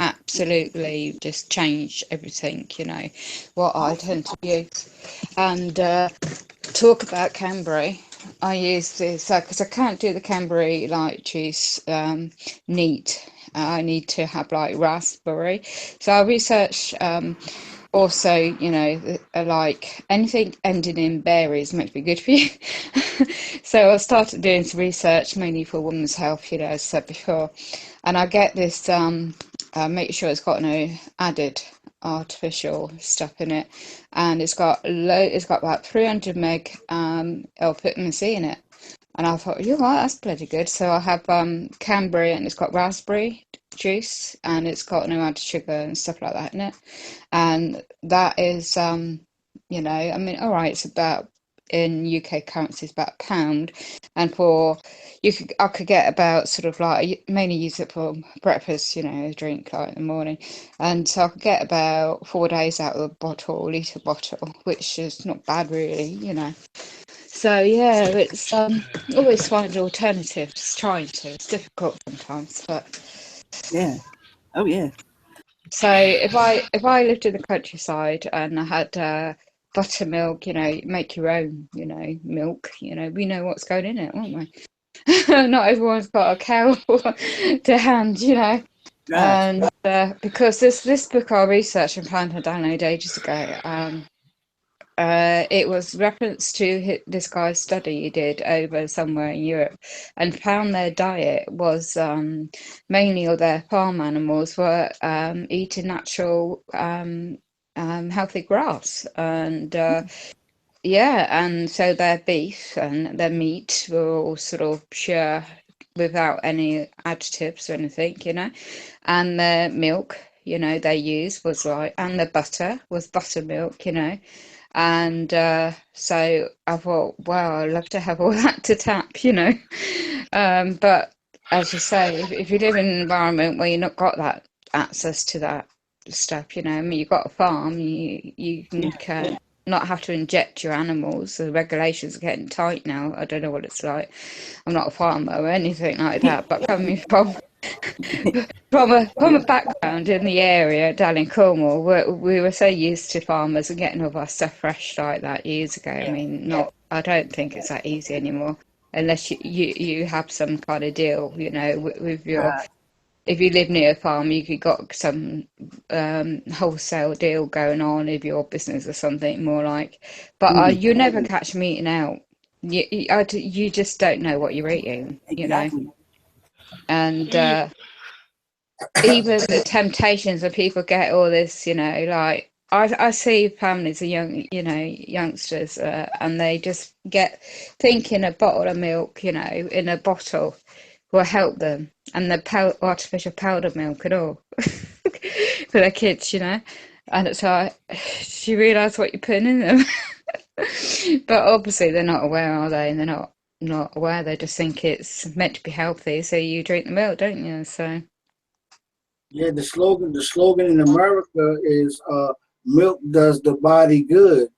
Speaker 3: Absolutely just changed everything, what I tend to use. And talk about Cranberry, I use this because I can't do the Cranberry juice neat. I need to have raspberry, so I research also, like anything ending in berries might be good for you. So I started doing some research mainly for women's health, as I said before, and I get this make sure it's got no added artificial stuff in it, and it's got about 300 meg L-vitamin C in it, and I thought, you're right, that's bloody good. So I have Cranberry, and it's got raspberry juice, and it's got no added sugar and stuff like that in it, and that is you know. I mean, all right, it's about, in UK currency, it's about £1, and for I could get about sort of like, I mainly use it for breakfast, you know, drink like in the morning, and so I could get about 4 days out of the bottle, litre bottle, which is not bad really, you know. So yeah, it's always finding alternatives, trying to. It's difficult sometimes, but
Speaker 1: Yeah. Oh yeah.
Speaker 3: so if I lived in the countryside and I had buttermilk, you know, make your own, you know, milk, you know, we know what's going in it, won't we? Not everyone's got a cow to hand, you know.
Speaker 1: Right.
Speaker 3: And because this book I researched and planned to download ages ago, it was reference to this guy's study he did over somewhere in Europe, and found their diet was mainly, or their farm animals were eating natural healthy grass, and yeah, and so their beef and their meat were all sort of pure without any additives or anything, you know, and their milk, you know, they used was like, and the butter was buttermilk, you know. And so I thought, wow, I'd love to have all that to tap, you know. But as you say, if you live in an environment where you've not got that access to that stuff, you know, I mean, you've got a farm, you can not have to inject your animals. The regulations are getting tight now. I don't know what it's like. I'm not a farmer or anything like that, but coming from a background in the area down in Cornwall, we were so used to farmers and getting all our stuff fresh like that years ago. I mean, I don't think it's that easy anymore, unless you have some kind of deal, you know, with your.
Speaker 1: Right.
Speaker 3: If you live near a farm, you got some wholesale deal going on if your business or something more like. But you never catch me eating out. You just don't know what you're eating, you know.
Speaker 1: Exactly.
Speaker 3: And even the temptations that people get all this, you know, like I see families of youngsters, and they just get thinking a bottle of milk, you know, in a bottle will help them, and the artificial powder milk and all for their kids, you know. And it's like, do you realise what you're putting in them? But obviously they're not aware, are they? And they're not aware. They just think it's meant to be healthy, so you drink the milk, don't you? So
Speaker 4: Yeah, the slogan in America is milk does the body good.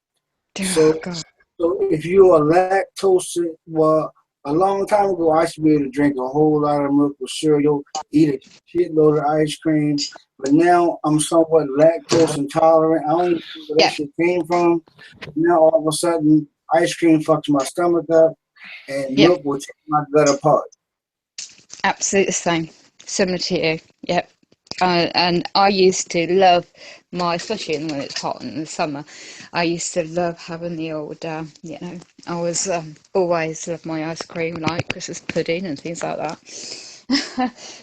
Speaker 4: So,
Speaker 3: oh God.
Speaker 4: so if you are lactose, well, a long time ago, I used to be able to drink a whole lot of milk with cereal, eat a shitload of ice cream. But now I'm somewhat lactose intolerant. I don't even know where that
Speaker 3: Yeah,
Speaker 4: shit came from. But now all of a sudden, ice cream fucks my stomach up, and
Speaker 3: yeah,
Speaker 4: milk will take my gut apart.
Speaker 3: absolutely the same. Similar to you. Yep. And I used to love especially when it's hot in the summer, I used to love having the old, you know, I was always loved my ice cream, like Christmas pudding and things like that.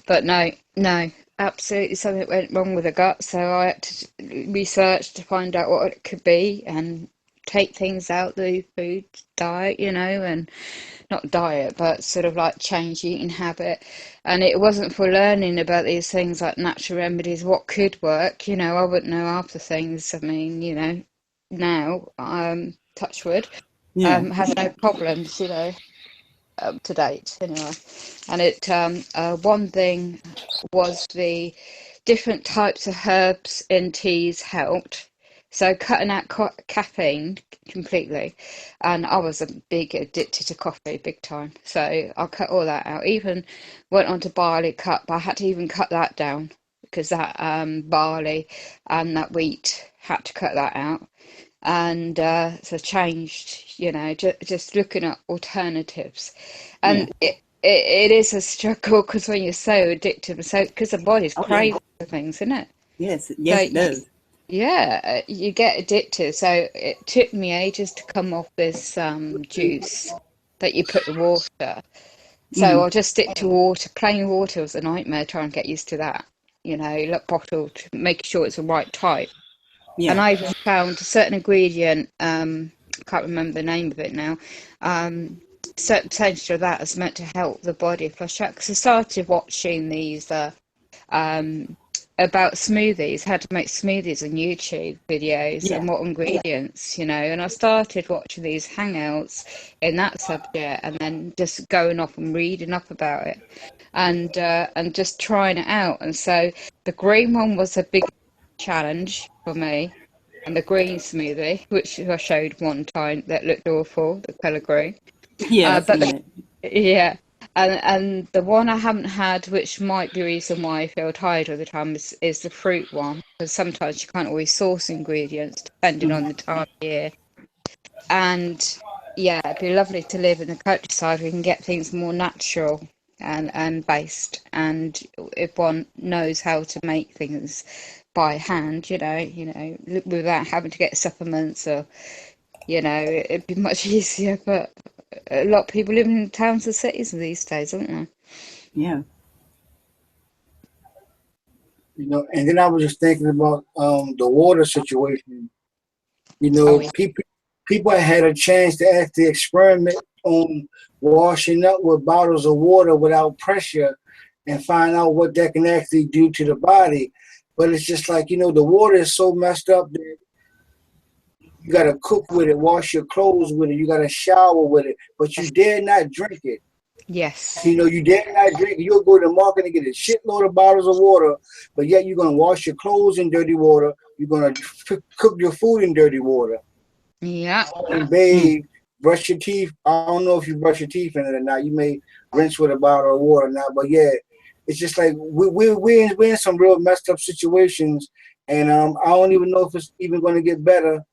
Speaker 3: But no, absolutely something went wrong with the gut, so I had to research to find out what it could be and take things out the food diet, you know, and not diet, but sort of like change eating habit. And it wasn't for learning about these things like natural remedies, what could work, you know, I wouldn't know half the things. I mean, you know, now, touch wood,
Speaker 1: Yeah.
Speaker 3: have no problems, you know, up to date anyway. And one thing was the different types of herbs in teas helped. So cutting out caffeine completely, and I was a big addicted to coffee, big time. So I cut all that out. Even went on to barley cut, but I had to even cut that down because that barley and that wheat had to cut that out. And so changed, you know, just looking at alternatives,
Speaker 1: Yeah.
Speaker 3: and it is a struggle because when you're so addictive, so because the body's
Speaker 1: Oh yeah.
Speaker 3: craving for things, isn't it?
Speaker 1: Yes.
Speaker 3: So
Speaker 1: Yes, it does.
Speaker 3: yeah, you get addicted. So it took me ages to come off this juice that you put in water. So I'll just stick to water. Plain water was a nightmare trying to get used to that. You know, look bottled, make sure it's the right type. And
Speaker 1: Yeah.
Speaker 3: I even found a certain ingredient, I can't remember the name of it now, certain percentage of that is meant to help the body flush out. Because I started watching these about smoothies, how to make smoothies on YouTube videos and what ingredients, you know. And I started watching these hangouts in that subject, and then just going off and reading up about it, and just trying it out. And so the green one was a big challenge for me, and the green smoothie, which I showed one time, that looked awful, the colour green.
Speaker 1: Yeah,
Speaker 3: Yeah. And the one I haven't had, which might be the reason why I feel tired all the time, is the fruit one, because sometimes you can't always source ingredients depending on the time of year. And yeah, it'd be lovely to live in the countryside. We can get things more natural and based, and if one knows how to make things by hand, you know, without having to get supplements, or you know, it'd be much easier. But a lot of people live in towns and cities these days, aren't they?
Speaker 1: Yeah.
Speaker 4: You know, and then I was just thinking about the water situation. You know, people had a chance to actually experiment on washing up with bottles of water without pressure and find out what that can actually do to the body. But it's just like, you know, the water is so messed up that you got to cook with it, wash your clothes with it, you got to shower with it, but you dare not drink it.
Speaker 3: Yes.
Speaker 4: You know, you dare not drink it. You'll go to the market and get a shitload of bottles of water, but yet you're going to wash your clothes in dirty water. You're going to cook your food in dirty water.
Speaker 3: Yeah.
Speaker 4: And bathe, brush your teeth. I don't know if you brush your teeth in it or not. You may rinse with a bottle of water now, but yeah, it's just like we're in some real messed up situations, and I don't even know if it's even going to get better,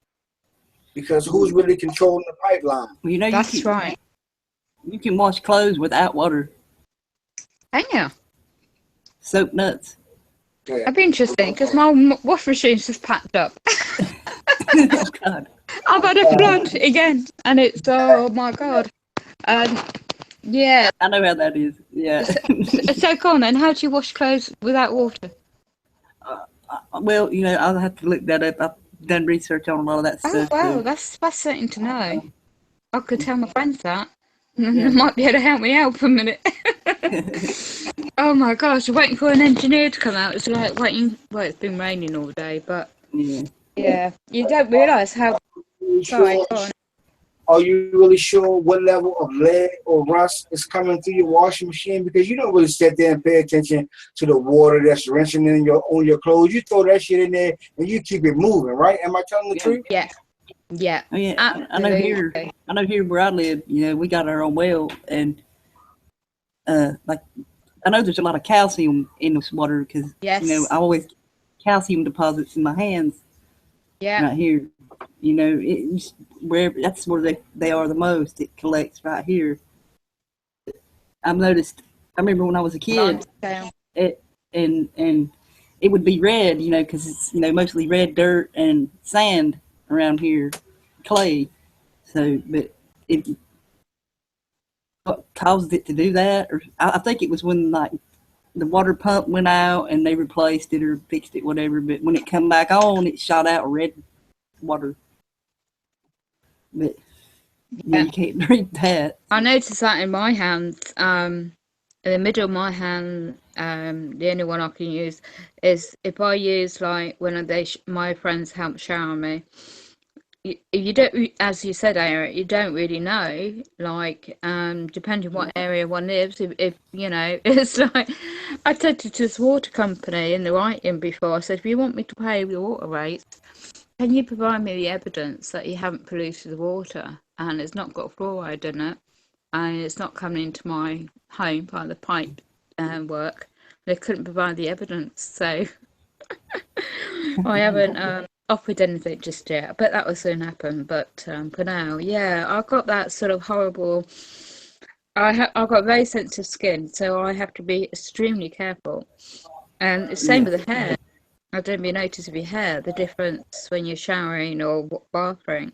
Speaker 4: because who's really controlling the pipeline?
Speaker 1: Well, you know,
Speaker 3: That's right.
Speaker 1: You can wash clothes without water.
Speaker 3: Can you?
Speaker 1: Soap nuts.
Speaker 4: Yeah.
Speaker 3: That'd be interesting, because my wash machine's just packed up.
Speaker 1: Oh, God.
Speaker 3: I've had a flood again, and it's, oh my God. Yeah.
Speaker 1: I know how that is. Yeah.
Speaker 3: So go on then, how do you wash clothes without water?
Speaker 1: Well, you know, I'll have to look that up. I've done research on a lot of that stuff.
Speaker 3: Oh, wow,
Speaker 1: so.
Speaker 3: that's fascinating to know. I could tell my friends that. They might be able to help me out for a minute. Oh my gosh, waiting for an engineer to come out. It's like waiting. Well, it's been raining all day, but yeah, you don't realise how. Sorry, go on.
Speaker 4: Are you really sure what level of lead or rust is coming through your washing machine? Because you don't really sit there and pay attention to the water that's rinsing on your clothes. You throw that shit in there and you keep it moving, right? Am I telling the truth?
Speaker 3: Yeah. Yeah.
Speaker 1: Oh, yeah. I know here where I live, you know, we got our own well, and like I know there's a lot of calcium in this water, because you know, I always get calcium deposits in my hands.
Speaker 3: Yeah.
Speaker 1: Right here. You know, it's that's where they are the most. It collects right here. I've noticed. I remember when I was a kid, and it would be red, you know, because it's, you know, mostly red dirt and sand around here, clay. So, but what caused it to do that? Or I think it was when like the water pump went out and they replaced it or fixed it, whatever. But when it come back on, it shot out red water. But you can't drink that.
Speaker 3: I noticed that in my hands. In the middle of my hand, the only one I can use is if I use, like, when my friends help shower me. You don't, as you said, Eric, you don't really know, like, depending what area one lives, if you know, it's like, I said to this water company in the writing before, I said, if you want me to pay your water rates, can you provide me the evidence that you haven't polluted the water and it's not got fluoride in it and it's not coming into my home by the pipe work? They couldn't provide the evidence, so I haven't offered anything just yet, but that will soon happen. But for now, yeah, I've got that sort of horrible. I've got very sensitive skin, so I have to be extremely careful. And the same with the hair. I don't know if you notice with your hair the difference when you're showering or bathing,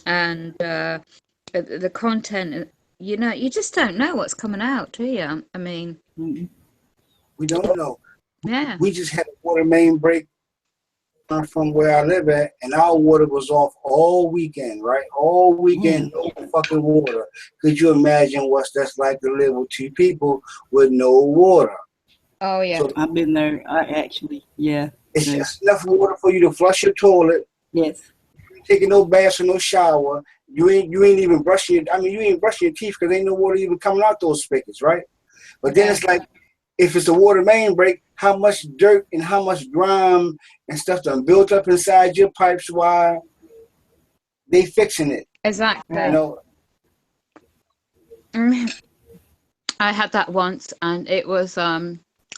Speaker 3: and the content. You know, you just don't know what's coming out, do you? I mean,
Speaker 4: we don't know.
Speaker 3: Yeah.
Speaker 4: We just had a water main break from where I live at, and our water was off all weekend, right? All weekend, no fucking water. Could you imagine what that's like to live with two people with no water?
Speaker 3: Oh yeah.
Speaker 4: So
Speaker 1: I've been there. I actually, yeah.
Speaker 4: it's
Speaker 1: No.
Speaker 4: just enough water for you to flush your toilet.
Speaker 1: Yes.
Speaker 4: You ain't taking no bath or no shower. You ain't even brushing your. I mean, you ain't brushing your teeth because ain't no water even coming out those spigots, right? But then
Speaker 3: Yeah.
Speaker 4: it's like, if it's a water main break, how much dirt and how much grime and stuff done built up inside your pipes while they fixing it.
Speaker 3: Exactly.
Speaker 4: You know.
Speaker 3: I had that once, and it was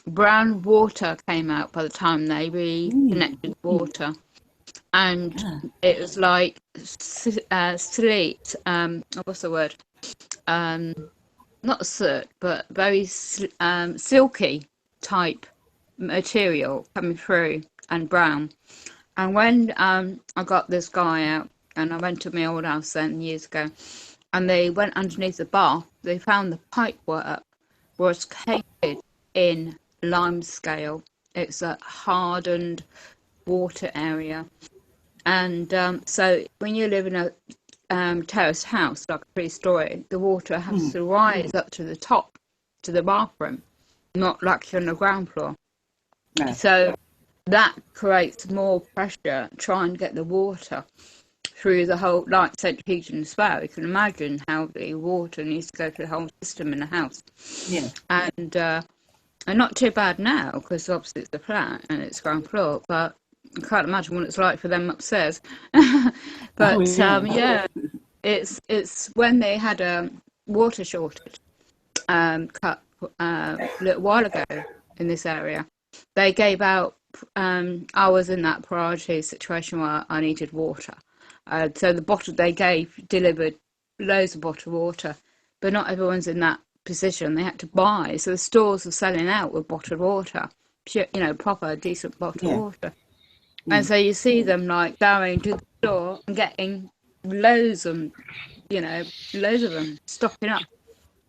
Speaker 3: brown water came out by the time they reconnected the water, and it was like sleet. What's the word? Not soot, but very silky type material coming through and brown. And when I got this guy out, and I went to my old house then years ago, and they went underneath the bath, they found the pipe work was coated in limescale. It's a hardened water area. And so when you live in a terraced house, like a 3-story, the water has to rise up to the top, to the bathroom, not like you're on the ground floor.
Speaker 1: No.
Speaker 3: So that creates more pressure trying to get the water through the whole, like centrifuging as well. You can imagine how the water needs to go through the whole system in the house.
Speaker 1: Yeah.
Speaker 3: And not too bad now, because obviously it's a flat and it's ground floor, but I can't imagine what it's like for them upstairs. But yeah, it's when they had a water shortage cut a little while ago in this area. They gave out. I was in that priority situation where I needed water, so the bottle they delivered loads of bottled water, but not everyone's in that position. They had to buy, so the stores were selling out with bottled water, pure, proper decent bottled water. And so you see them like going to the store and getting loads of them stocking up.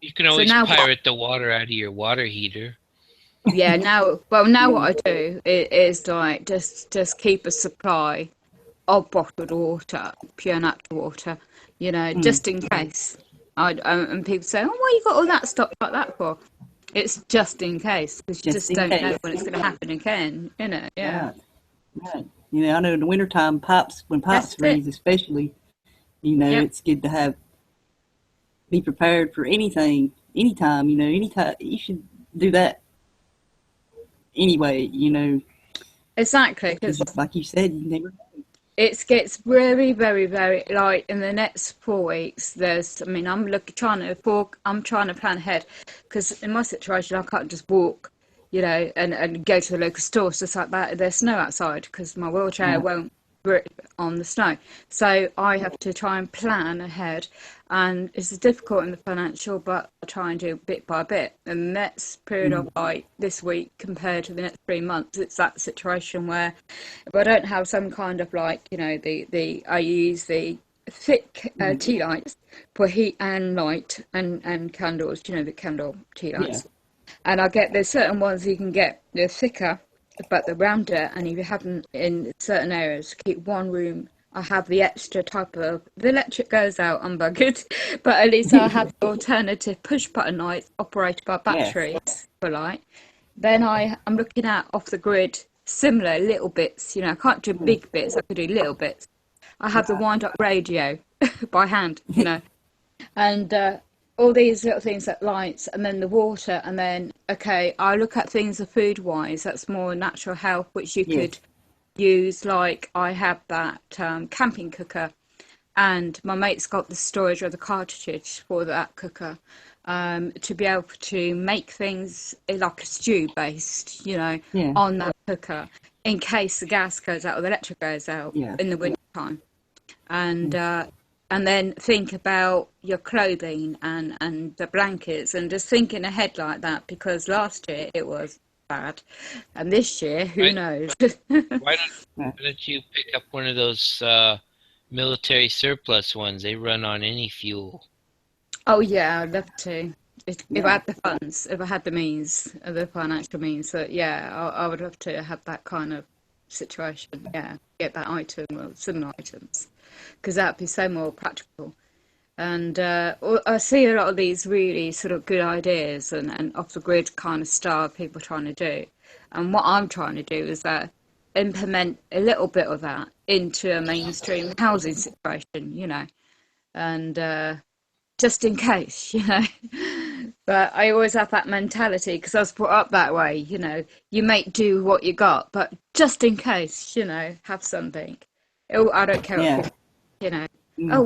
Speaker 2: You can always pirate the water out of your water heater.
Speaker 3: Yeah, now what I do is like just keep a supply of bottled water, pure natural water, just in case. And people say, "Oh, why you got all that stock like that for?" It's just in case, because you just don't know when it's going to happen again, Yeah.
Speaker 1: Right. I know in the wintertime, when pipes freeze, especially, it's good to be prepared for anything, anytime, anytime. You should do that anyway,
Speaker 3: Exactly, because
Speaker 1: like you said, you never know.
Speaker 3: It gets very, very, very, like in the next 4 weeks. I'm trying to plan ahead, because in my situation I can't just walk, and go to the local store just like that. There's snow outside because my wheelchair won't grip on the snow, so I have to try and plan ahead, and it's difficult in the financial, but I try and do bit by bit. And the next period of like this week compared to the next 3 months, it's that situation where if I don't have some kind of like I use the thick tea lights for heat and light, and candles, the candle tea lights. And there's certain ones you can get, they're thicker, but they're rounder, and if you have them in certain areas, keep one room. I have the extra type of, the electric goes out, I'm buggered, but at least I have the alternative push button lights operated by batteries for light. Then I'm looking at off the grid, similar little bits, I can't do big bits, I could do little bits. I have the wind up radio by hand, and all these little things like lights, and then the water, and then I look at things of food wise that's more natural health, which you could use. Like I have that camping cooker, and my mate's got the storage or the cartridge for that cooker, to be able to make things like a stew based, on that cooker, in case the gas goes out or the electric goes out in the winter time. And then think about your clothing and the blankets, and just thinking ahead like that, because last year it was bad, and this year, who knows?
Speaker 2: Why don't you pick up one of those military surplus ones? They run on any fuel.
Speaker 3: Oh yeah, I'd love to. If I had the funds, if I had the means, the financial means, so I would love to have that kind of situation. Yeah, get that item or similar items, because that'd be so more practical. And I see a lot of these really sort of good ideas and off the grid kind of style people trying to do. And what I'm trying to do is implement a little bit of that into a mainstream housing situation, you know, and just in case, you know. But I always have that mentality because I was brought up that way, you know. You make do what you got, but just in case, you know, have something. I don't care what people, you know. Oh,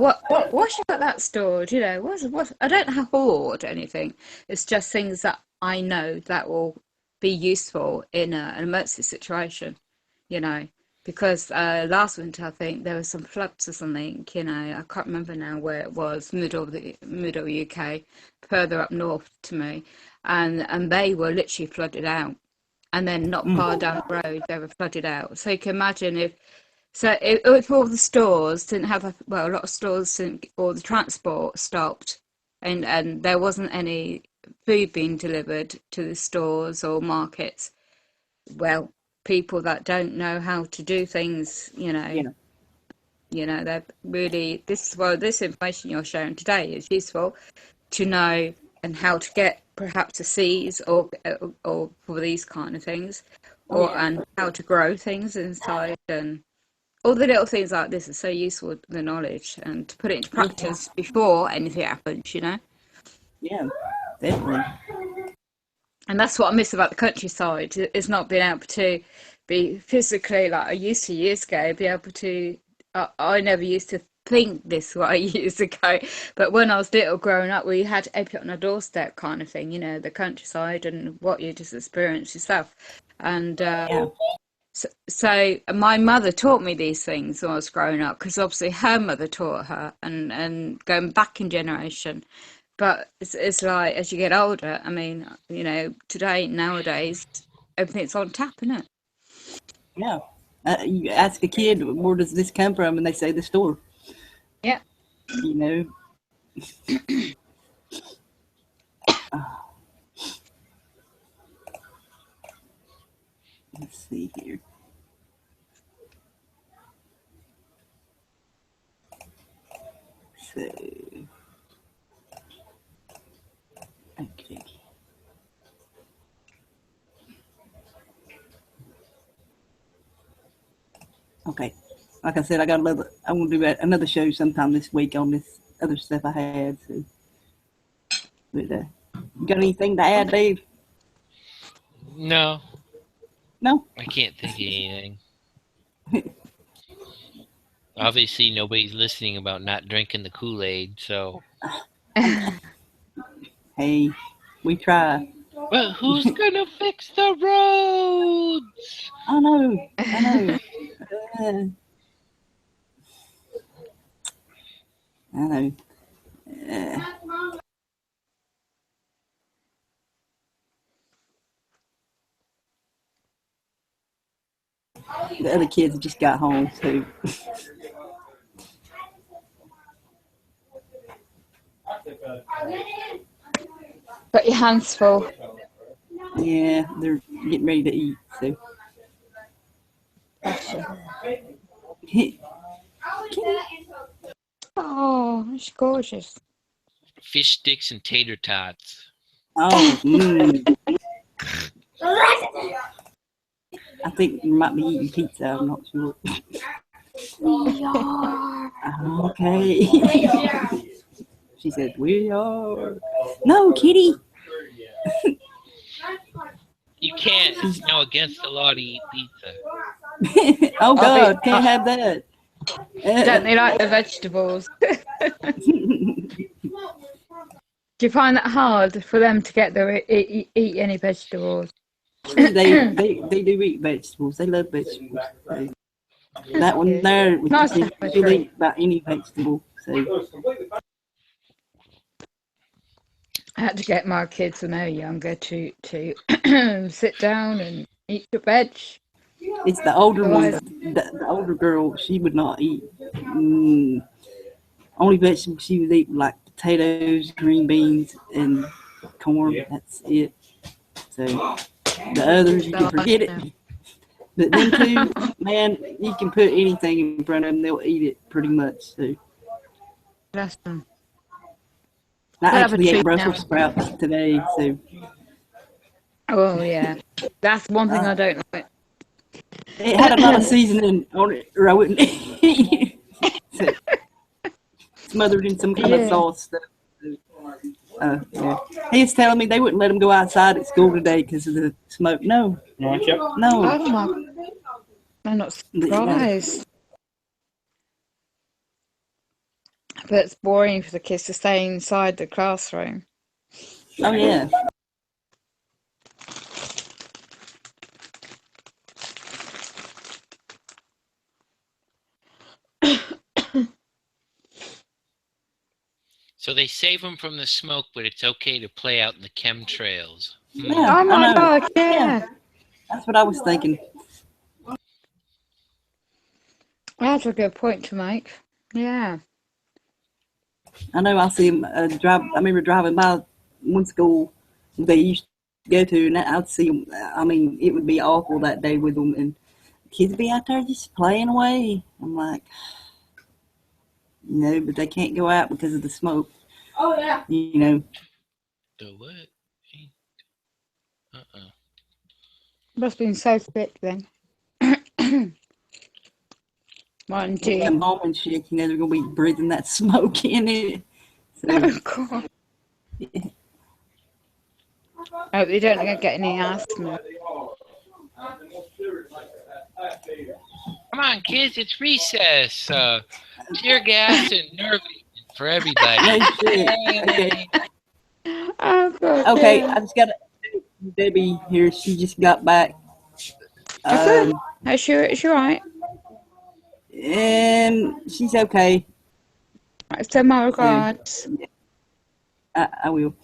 Speaker 3: what's you got that stored? You know, what? I don't hoard anything. It's just things that I know that will be useful in an emergency situation, you know. Because last winter, I think there was some floods or something. You know, I can't remember now where it was. Middle UK, further up north to me, and they were literally flooded out. And then not far down the road, they were flooded out. So you can imagine if all the stores didn't have a lot of stores didn't, or the transport stopped, and there wasn't any food being delivered to the stores or markets. Well, people that don't know how to do things, you know, they're really this information you're sharing today is useful to know and how to get perhaps a seeds or for these kind of things, and how to grow things inside and. All the little things like this are so useful, the knowledge, and to put it into practice before anything happens, you know?
Speaker 1: Yeah, definitely.
Speaker 3: And that's what I miss about the countryside, is not being able to be physically, like I used to years ago, be able to... I never used to think this way years ago, but when I was little growing up, we had everything on a doorstep kind of thing, you know, the countryside and what you just experienced yourself. And... So my mother taught me these things when I was growing up, because obviously her mother taught her, and going back in generation. But it's like as you get older, I mean, you know, nowadays, everything's on tap, isn't it?
Speaker 1: Yeah. You ask a kid, where does this come from? And they say the store.
Speaker 3: Yeah.
Speaker 1: You know. Let's see here. So, okay. Okay. Like I said, I want to do another show sometime this week on this other stuff I had. So, but you got anything to add, Dave?
Speaker 2: No.
Speaker 1: No.
Speaker 2: I can't think of anything. Obviously, nobody's listening about not drinking the Kool-Aid, so.
Speaker 1: Hey, we try.
Speaker 2: But who's gonna fix the roads?
Speaker 1: I know. I know. The other kids just got home, so.
Speaker 3: Got your hands full.
Speaker 1: Yeah, they're getting ready to eat, so.
Speaker 3: Oh, it's gorgeous.
Speaker 2: Fish sticks and tater tots.
Speaker 1: Oh, I think you might be eating pizza, I'm not sure.
Speaker 3: We are.
Speaker 1: Okay. She said, we are. No, kitty.
Speaker 2: You can't. It's against the law to eat pizza.
Speaker 1: Oh, God, can't have that.
Speaker 3: Don't they like the vegetables? Do you find that hard for them to get their eat any vegetables?
Speaker 1: They do eat vegetables. They love vegetables. So. That one there, she'll eat about any vegetable. So.
Speaker 3: I had to get my kids when they were younger to sit down and eat your veg.
Speaker 1: It's the older one. The older girl, she would not eat. Only vegetables she would eat like potatoes, green beans, and corn. That's it. So the others, you can forget it. But them two, man, you can put anything in front of them, they'll eat it pretty much. So.
Speaker 3: Bless them.
Speaker 1: I
Speaker 3: We'll have a
Speaker 1: actually ate
Speaker 3: treat
Speaker 1: Brussels
Speaker 3: now.
Speaker 1: sprouts today, so
Speaker 3: Oh yeah, that's one thing I don't like.
Speaker 1: it had a lot of seasoning on it, or I wouldn't eat it. So, smothered in some kind of
Speaker 3: Yeah.
Speaker 1: sauce stuff. Yeah. He was telling me they wouldn't let him go outside at school today because of the smoke. No, no.
Speaker 3: Oh my! I'm not
Speaker 1: Yeah.
Speaker 3: surprised. But it's boring for the kids to stay inside the classroom.
Speaker 1: Oh yeah.
Speaker 2: So they save them from the smoke, but it's okay to play out in the chemtrails.
Speaker 1: Yeah,
Speaker 3: Oh my
Speaker 1: I know.
Speaker 3: God! Yeah,
Speaker 1: That's what I was thinking.
Speaker 3: that's a good point to make. Yeah.
Speaker 1: I know. I see him drive. I remember driving by one school they used to go to, and I'd see them. I mean, it would be awful that day with them, and kids would be out there just playing away. I'm like, no, but they can't go out because of the smoke.
Speaker 5: Oh yeah.
Speaker 1: You know.
Speaker 2: The what?
Speaker 3: Must have been so thick then. One, two.
Speaker 1: And mom and shit, you know, they're gonna be breathing that smoke in it. So,
Speaker 3: Oh God. I hope they don't get any asthma.
Speaker 2: Come on, kids, it's recess. Tear gas and nerve for everybody.
Speaker 1: no shit. Okay.
Speaker 3: Oh God.
Speaker 1: Okay,
Speaker 3: Yeah.
Speaker 1: I just got Debbie here. She just got back.
Speaker 3: Okay. Is she right?
Speaker 1: And she's okay.
Speaker 3: So my regards.
Speaker 1: I will.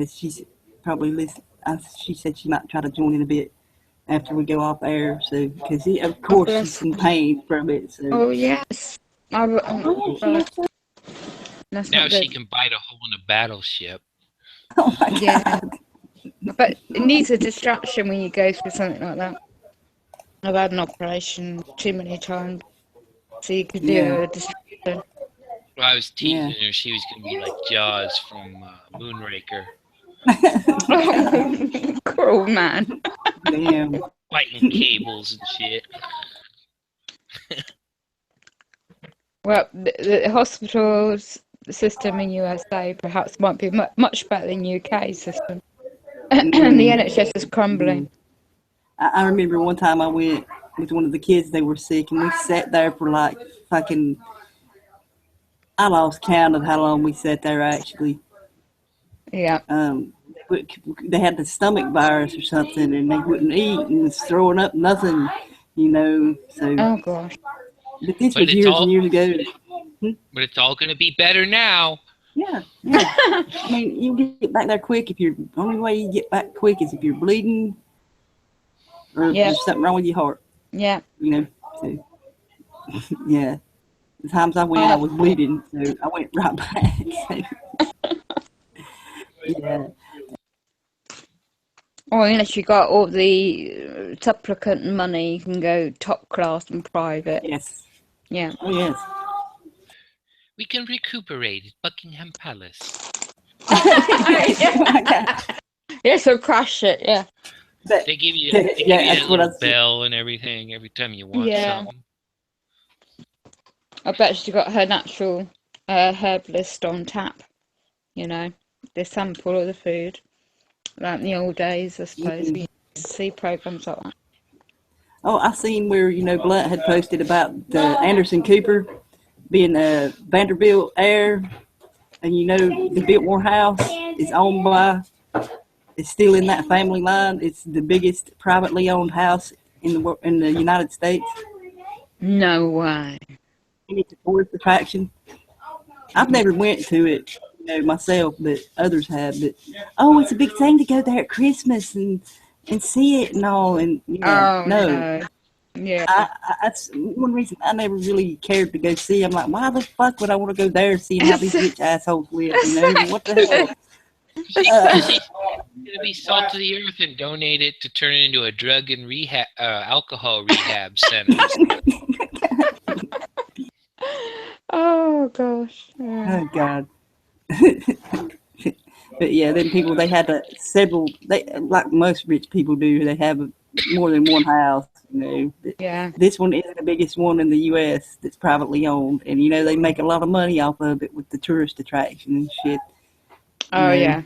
Speaker 1: She's probably listen. She said she might try to join in a bit after we go off air. So, because of course she's in pain from it. So.
Speaker 3: Oh yes. That's
Speaker 2: Now
Speaker 3: not
Speaker 2: she
Speaker 3: good.
Speaker 2: can bite a hole in a battleship.
Speaker 1: Oh my God.
Speaker 3: Yeah. But it needs a distraction when you go through something like that. I've had an operation too many times, so you could do
Speaker 1: Yeah.
Speaker 3: a distraction.
Speaker 2: Well, I was teasing
Speaker 1: Yeah.
Speaker 2: her. She was going to be like Jaws from Moonraker.
Speaker 3: Cruel man.
Speaker 1: Damn.
Speaker 2: Fighting cables and shit.
Speaker 3: Well, the hospitals system in USA perhaps might be much better than UK system. And the NHS is crumbling.
Speaker 1: I remember one time I went with one of the kids. They were sick, and we sat there for like fucking. I lost count of how long we sat there. Actually,
Speaker 3: Yeah.
Speaker 1: they had the stomach virus or something, and they wouldn't eat and was throwing up nothing, you know. So,
Speaker 3: Oh gosh.
Speaker 1: but this
Speaker 2: But
Speaker 1: was
Speaker 2: it's
Speaker 1: years
Speaker 2: all-
Speaker 1: and years ago.
Speaker 2: But it's all going to be better now.
Speaker 1: Yeah. I mean, you get back there quick if you're. The only way you get back quick is if you're bleeding, or if
Speaker 3: Yeah.
Speaker 1: there's something wrong with your heart.
Speaker 3: Yeah.
Speaker 1: You know. So, yeah. The times I went, I was bleeding, so I went right back. So. Yeah.
Speaker 3: Or unless you got all the supplicant money, you can go top class and private.
Speaker 1: Yes.
Speaker 3: Yeah.
Speaker 1: Oh yes.
Speaker 2: We can recuperate at Buckingham Palace.
Speaker 3: Yeah, so crash it, yeah.
Speaker 1: But,
Speaker 2: They give you,
Speaker 1: yeah, that's
Speaker 2: a
Speaker 1: what I
Speaker 2: little
Speaker 1: said.
Speaker 2: bell and everything every time you want
Speaker 3: Yeah.
Speaker 2: something.
Speaker 3: I bet she got her natural herb list on tap, you know. They sample of the food. Like in the old days, I suppose. We used to see programs like that.
Speaker 1: Oh, I seen where Blunt had posted about Anderson Cooper being a Vanderbilt heir, and the Biltmore House is owned by. It's still in that family line. It's the biggest privately owned house in the United States.
Speaker 3: No way.
Speaker 1: And it's a tourist attraction. I've never went to it, myself, but others have. But it's a big thing to go there at Christmas and see it and all. And
Speaker 3: Oh, no. Yeah.
Speaker 1: That's one reason I never really cared to go see. I'm like, why the fuck would I want to go there seeing how these rich assholes live? What the hell?
Speaker 2: She's going to be salt to the earth and donate it to turn it into a drug and alcohol rehab center.
Speaker 3: Oh gosh. Yeah.
Speaker 1: Oh God. But yeah, then people, they had several. They, like most rich people do, they have more than one house. You know. But
Speaker 3: Yeah.
Speaker 1: this one is the biggest one in the U.S. that's privately owned, and you know they make a lot of money off of it with the tourist attraction and shit.
Speaker 3: Oh yeah.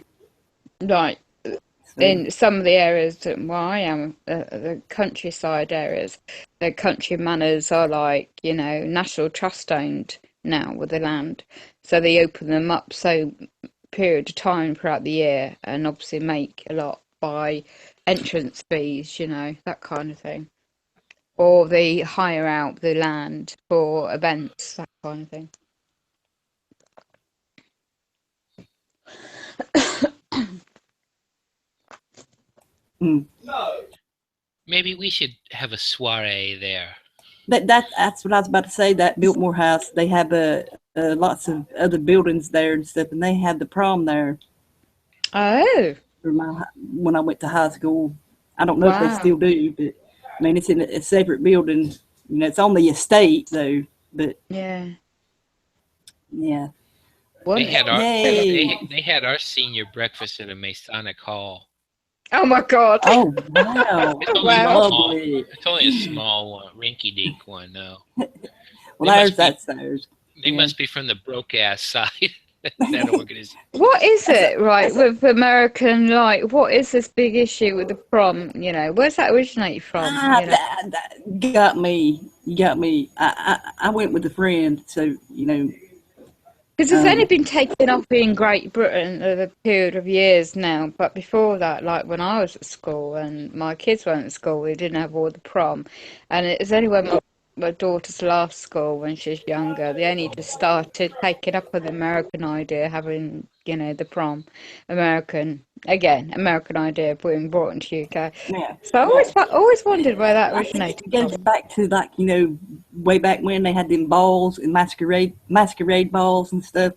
Speaker 3: Right.
Speaker 1: So,
Speaker 3: In some of the areas that where I am, the countryside areas, the country manors are like, you know, National Trust owned now with the land. So they open them up so period of time throughout the year and obviously make a lot by entrance fees, you know, that kind of thing. Or they hire out the land for events, that kind of thing.
Speaker 2: Maybe we should have a soiree there.
Speaker 1: That's what I was about to say. That Biltmore House, they have lots of other buildings there and stuff, and they had the prom there.
Speaker 3: Oh.
Speaker 1: When I went to high school. I don't know if they
Speaker 3: Wow.
Speaker 1: still do, but I mean, it's in a separate building. You know, it's on the estate though. But
Speaker 3: Yeah.
Speaker 1: yeah,
Speaker 2: They had our
Speaker 1: Yay.
Speaker 2: they had our senior breakfast at a Masonic hall.
Speaker 3: Oh my God.
Speaker 1: Oh wow,
Speaker 2: It's only
Speaker 3: Wow.
Speaker 1: lovely.
Speaker 2: It's only a small one, rinky-dink one. No.
Speaker 1: Well,
Speaker 2: They
Speaker 1: theirs.
Speaker 2: They
Speaker 1: Yeah.
Speaker 2: must be from the broke ass side. That organization.
Speaker 3: What is it, right, with American, like, what is this big issue with the prom, you know? Where's that originate from, you know?
Speaker 1: That got me. You got me. I went with a friend, so you know.
Speaker 3: Because it's only been taken up in Great Britain over a period of years now, but before that, like when I was at school and my kids went to school, we didn't have all the prom. And it was only when my daughter's last school, when she was younger, they only just started taking up with the American idea, having, you know, the prom. American idea being brought into UK.
Speaker 1: Yeah.
Speaker 3: So I always wondered where that originated
Speaker 1: It goes back to, like, you know, way back when they had them balls and masquerade balls and stuff.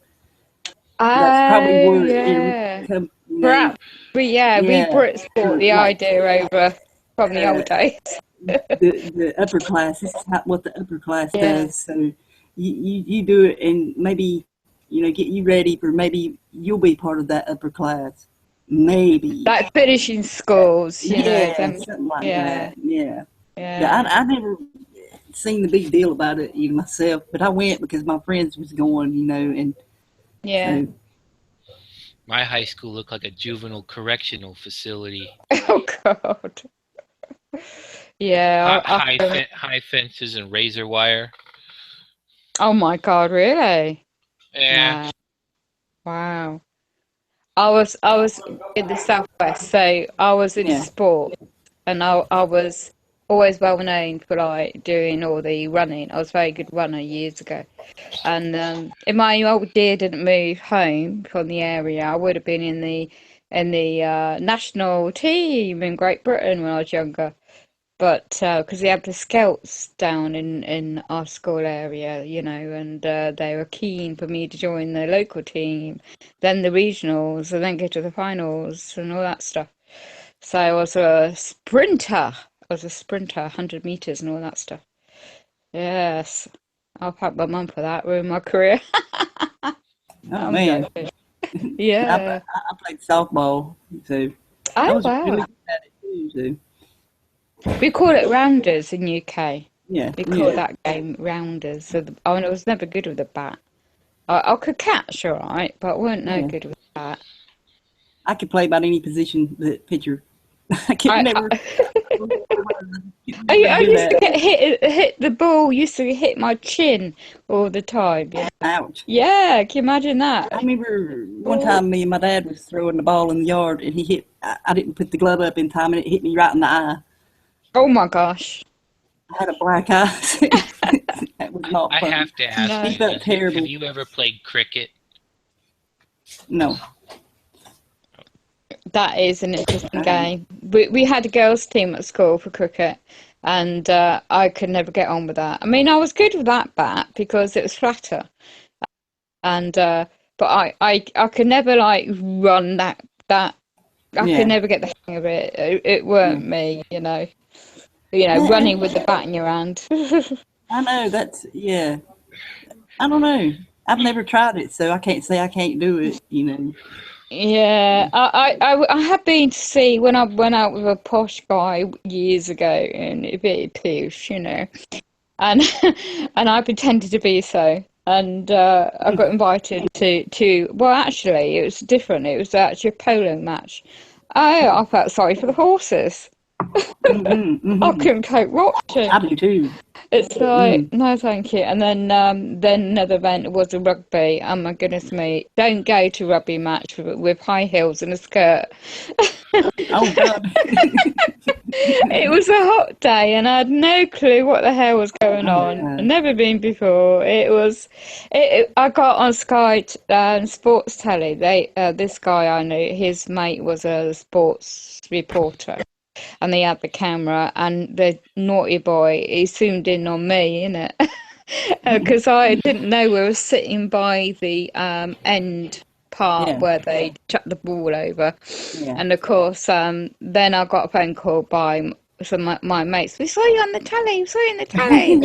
Speaker 1: That's probably where it come, you know.
Speaker 3: Perhaps, we Brits brought the idea over from the old days.
Speaker 1: the upper class. This is what the upper class does. So you do it, and maybe, you know, get you ready for maybe you'll be part of that upper class. Maybe
Speaker 3: Like finishing schools, you know.
Speaker 1: Something like that. Yeah. I never seen the big deal about it even myself, but I went because my friends was going, you know, and so.
Speaker 2: My high school looked like a juvenile correctional facility.
Speaker 3: Oh God. Yeah.
Speaker 2: High fences and razor wire.
Speaker 3: Oh my God! Really?
Speaker 2: Yeah.
Speaker 3: Wow. I was in the southwest, so I was in sport, and I was always well known for like doing all the running. I was a very good runner years ago, and if my old dear didn't move home from the area, I would have been in the national team in Great Britain when I was younger. But because they have the scouts down in our school area, you know, and they were keen for me to join the local team, then the regionals, and then go to the finals and all that stuff. So I was a sprinter. 100 meters and all that stuff. Yes. I'll thank my mum for that. Ruined my career.
Speaker 1: Oh man.
Speaker 3: Yeah.
Speaker 1: I played softball, so I was really good at it too. So.
Speaker 3: We call it rounders in UK.
Speaker 1: Yeah.
Speaker 3: We call that game rounders. So I was never good with the bat. I could catch all right, but I weren't no good with the bat.
Speaker 1: I could play about any position but pitcher. I
Speaker 3: used to get hit the ball used to hit my chin all the time. Yeah.
Speaker 1: Ouch.
Speaker 3: Yeah, can you imagine that?
Speaker 1: I remember one time me and my dad was throwing the ball in the yard and he hit, I didn't put the glove up in time and it hit me right in the eye.
Speaker 3: Oh my gosh.
Speaker 1: I had a black eye. That was not fun.
Speaker 2: I have to ask
Speaker 1: He felt terrible.
Speaker 2: Have you ever played cricket?
Speaker 1: No.
Speaker 3: That is an interesting game. We had a girls' team at school for cricket, and I could never get on with that. I mean, I was good with that bat because it was flatter, and but I could never like run that. I could never get the hang of it. It weren't me, you know. Running with the bat in your hand.
Speaker 1: I know, I don't know. I've never tried it, so I can't say I can't do it.
Speaker 3: Yeah, I have been to see when I went out with a posh guy years ago in a bit posh, and and I pretended to be so, and I got invited to well, actually, it was different. It was actually a polo match. I felt sorry for the horses. I couldn't cope watching.
Speaker 1: I do too.
Speaker 3: It's like, no, thank you. And then another event was a rugby. Oh my goodness me! Don't go to rugby match with high heels and a skirt.
Speaker 1: Oh God!
Speaker 3: It was a hot day, and I had no clue what the hell was going on.
Speaker 1: Yeah.
Speaker 3: I'd never been before. I got on Sky Sports Telly. This guy I knew, his mate was a sports reporter. And they had the camera, and the naughty boy, he zoomed in on me, innit? Because I didn't know we were sitting by the end part where they chucked the ball over.
Speaker 1: Yeah.
Speaker 3: And of course, then I got a phone call by some of my mates. We saw you on the telly, we saw you on the telly.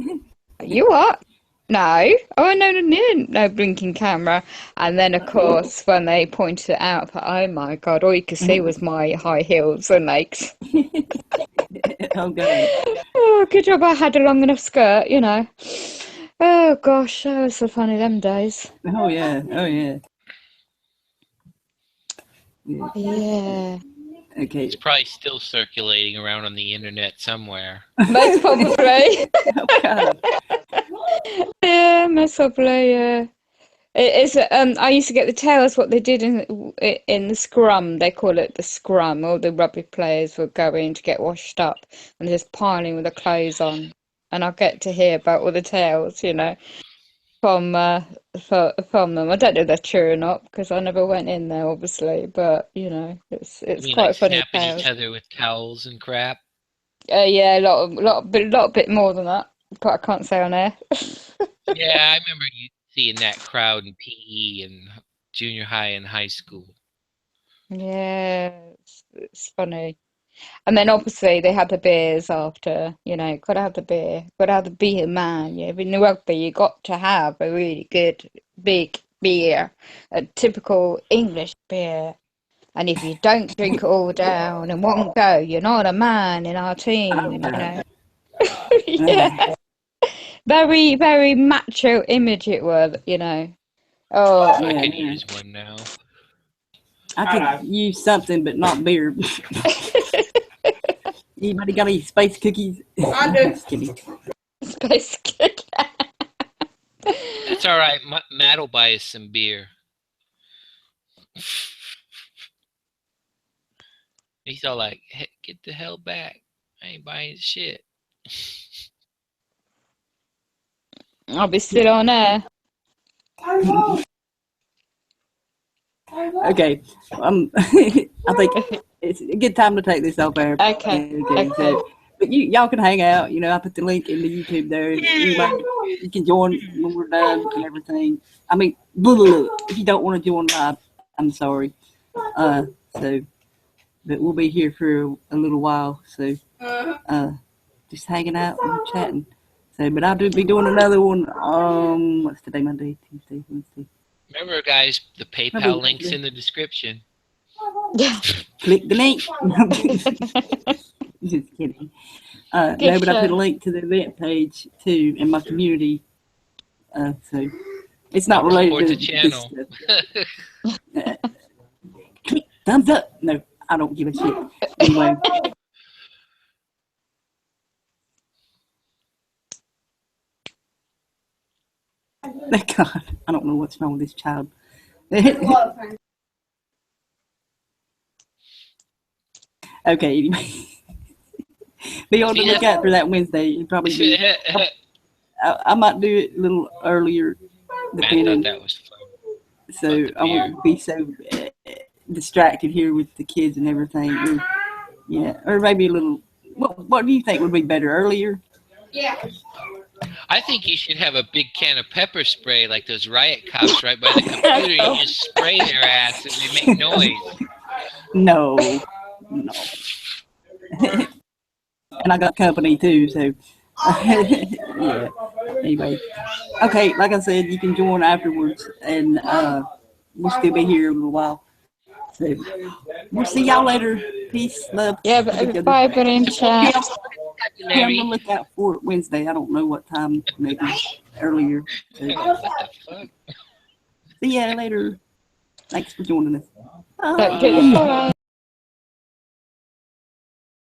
Speaker 3: You what? No. Oh, no blinking camera. And then, of course, when they pointed it out, I thought, oh my God, all you could see was my high heels and legs.
Speaker 1: Oh, God.
Speaker 3: Oh, good job I had a long enough skirt, Oh, gosh, that was so funny them days.
Speaker 1: Oh, yeah. Oh, yeah.
Speaker 3: Yeah.
Speaker 1: Okay.
Speaker 2: It's probably still circulating around on the internet somewhere.
Speaker 3: Most probably.
Speaker 1: Oh, God.
Speaker 3: Yeah, most probably, yeah. It's I used to get the tales what they did in the scrum. They call it the scrum. All the rugby players would go in to get washed up and just piling with the clothes on, and I get to hear about all the tales, from them. I don't know if they're true or not because I never went in there, obviously. But it's
Speaker 2: You
Speaker 3: quite
Speaker 2: like
Speaker 3: funny
Speaker 2: snapping
Speaker 3: tales.
Speaker 2: each other with towels and crap.
Speaker 3: Yeah, a lot bit more than that, but I can't say on air.
Speaker 2: Yeah, I remember you seeing that crowd in PE and junior high and high school.
Speaker 3: Yeah, it's funny. And then obviously they had the beers after, gotta have the beer, gotta have the beer, man. Yeah, in the rugby you got to have a really good big beer, a typical English beer. And if you don't drink it all down in one go, you're not a man in our team, Yeah. Very, very macho image it was, Oh,
Speaker 2: I could use one now.
Speaker 1: I could use something, but not beer. Anybody got any space cookies?
Speaker 5: I do.
Speaker 1: Just kidding.
Speaker 3: Space cookie.
Speaker 2: That's all right. Matt will buy us some beer. He's all like, hey, get the hell back. I ain't buying shit.
Speaker 3: I'll be still on air.
Speaker 1: Okay. I think it's a good time to take this off air.
Speaker 3: Okay.
Speaker 1: So, but y'all can hang out. I put the link in the YouTube there. You can join when we're done and everything. I mean, if you don't want to join live, I'm sorry. But we'll be here for a little while. So, just hanging out and chatting. So, but I'll be doing another one. What's today? Monday, Tuesday, Wednesday.
Speaker 2: Remember, guys, the PayPal link's in the description.
Speaker 1: Click the link. Just kidding. No, but I put a link to the event page too in my community. So it's not related to the channel. Click thumbs up. No, I don't give a shit. Anyway. God, I don't know what's wrong with this child. Okay, anyway. Be on the lookout for that Wednesday. You probably do. I might do it a little earlier, depending.
Speaker 2: That was fun.
Speaker 1: So I won't be so distracted here with the kids and everything. Or maybe a little. What do you think would be better, earlier?
Speaker 5: Yeah.
Speaker 2: I think you should have a big can of pepper spray like those riot cops right by the computer. You just spray their ass and they make noise.
Speaker 1: No. And I got company too, so yeah. Anyway, Okay, like I said, you can join afterwards, and we'll still be here a little while. So we'll see y'all later. Peace, love.
Speaker 3: Yeah, but fiber in chat.
Speaker 1: Be on the lookout for it Wednesday. I don't know what time, maybe earlier. So,
Speaker 2: What the fuck?
Speaker 1: see ya later. Thanks for joining us.
Speaker 3: Don't get your forehead.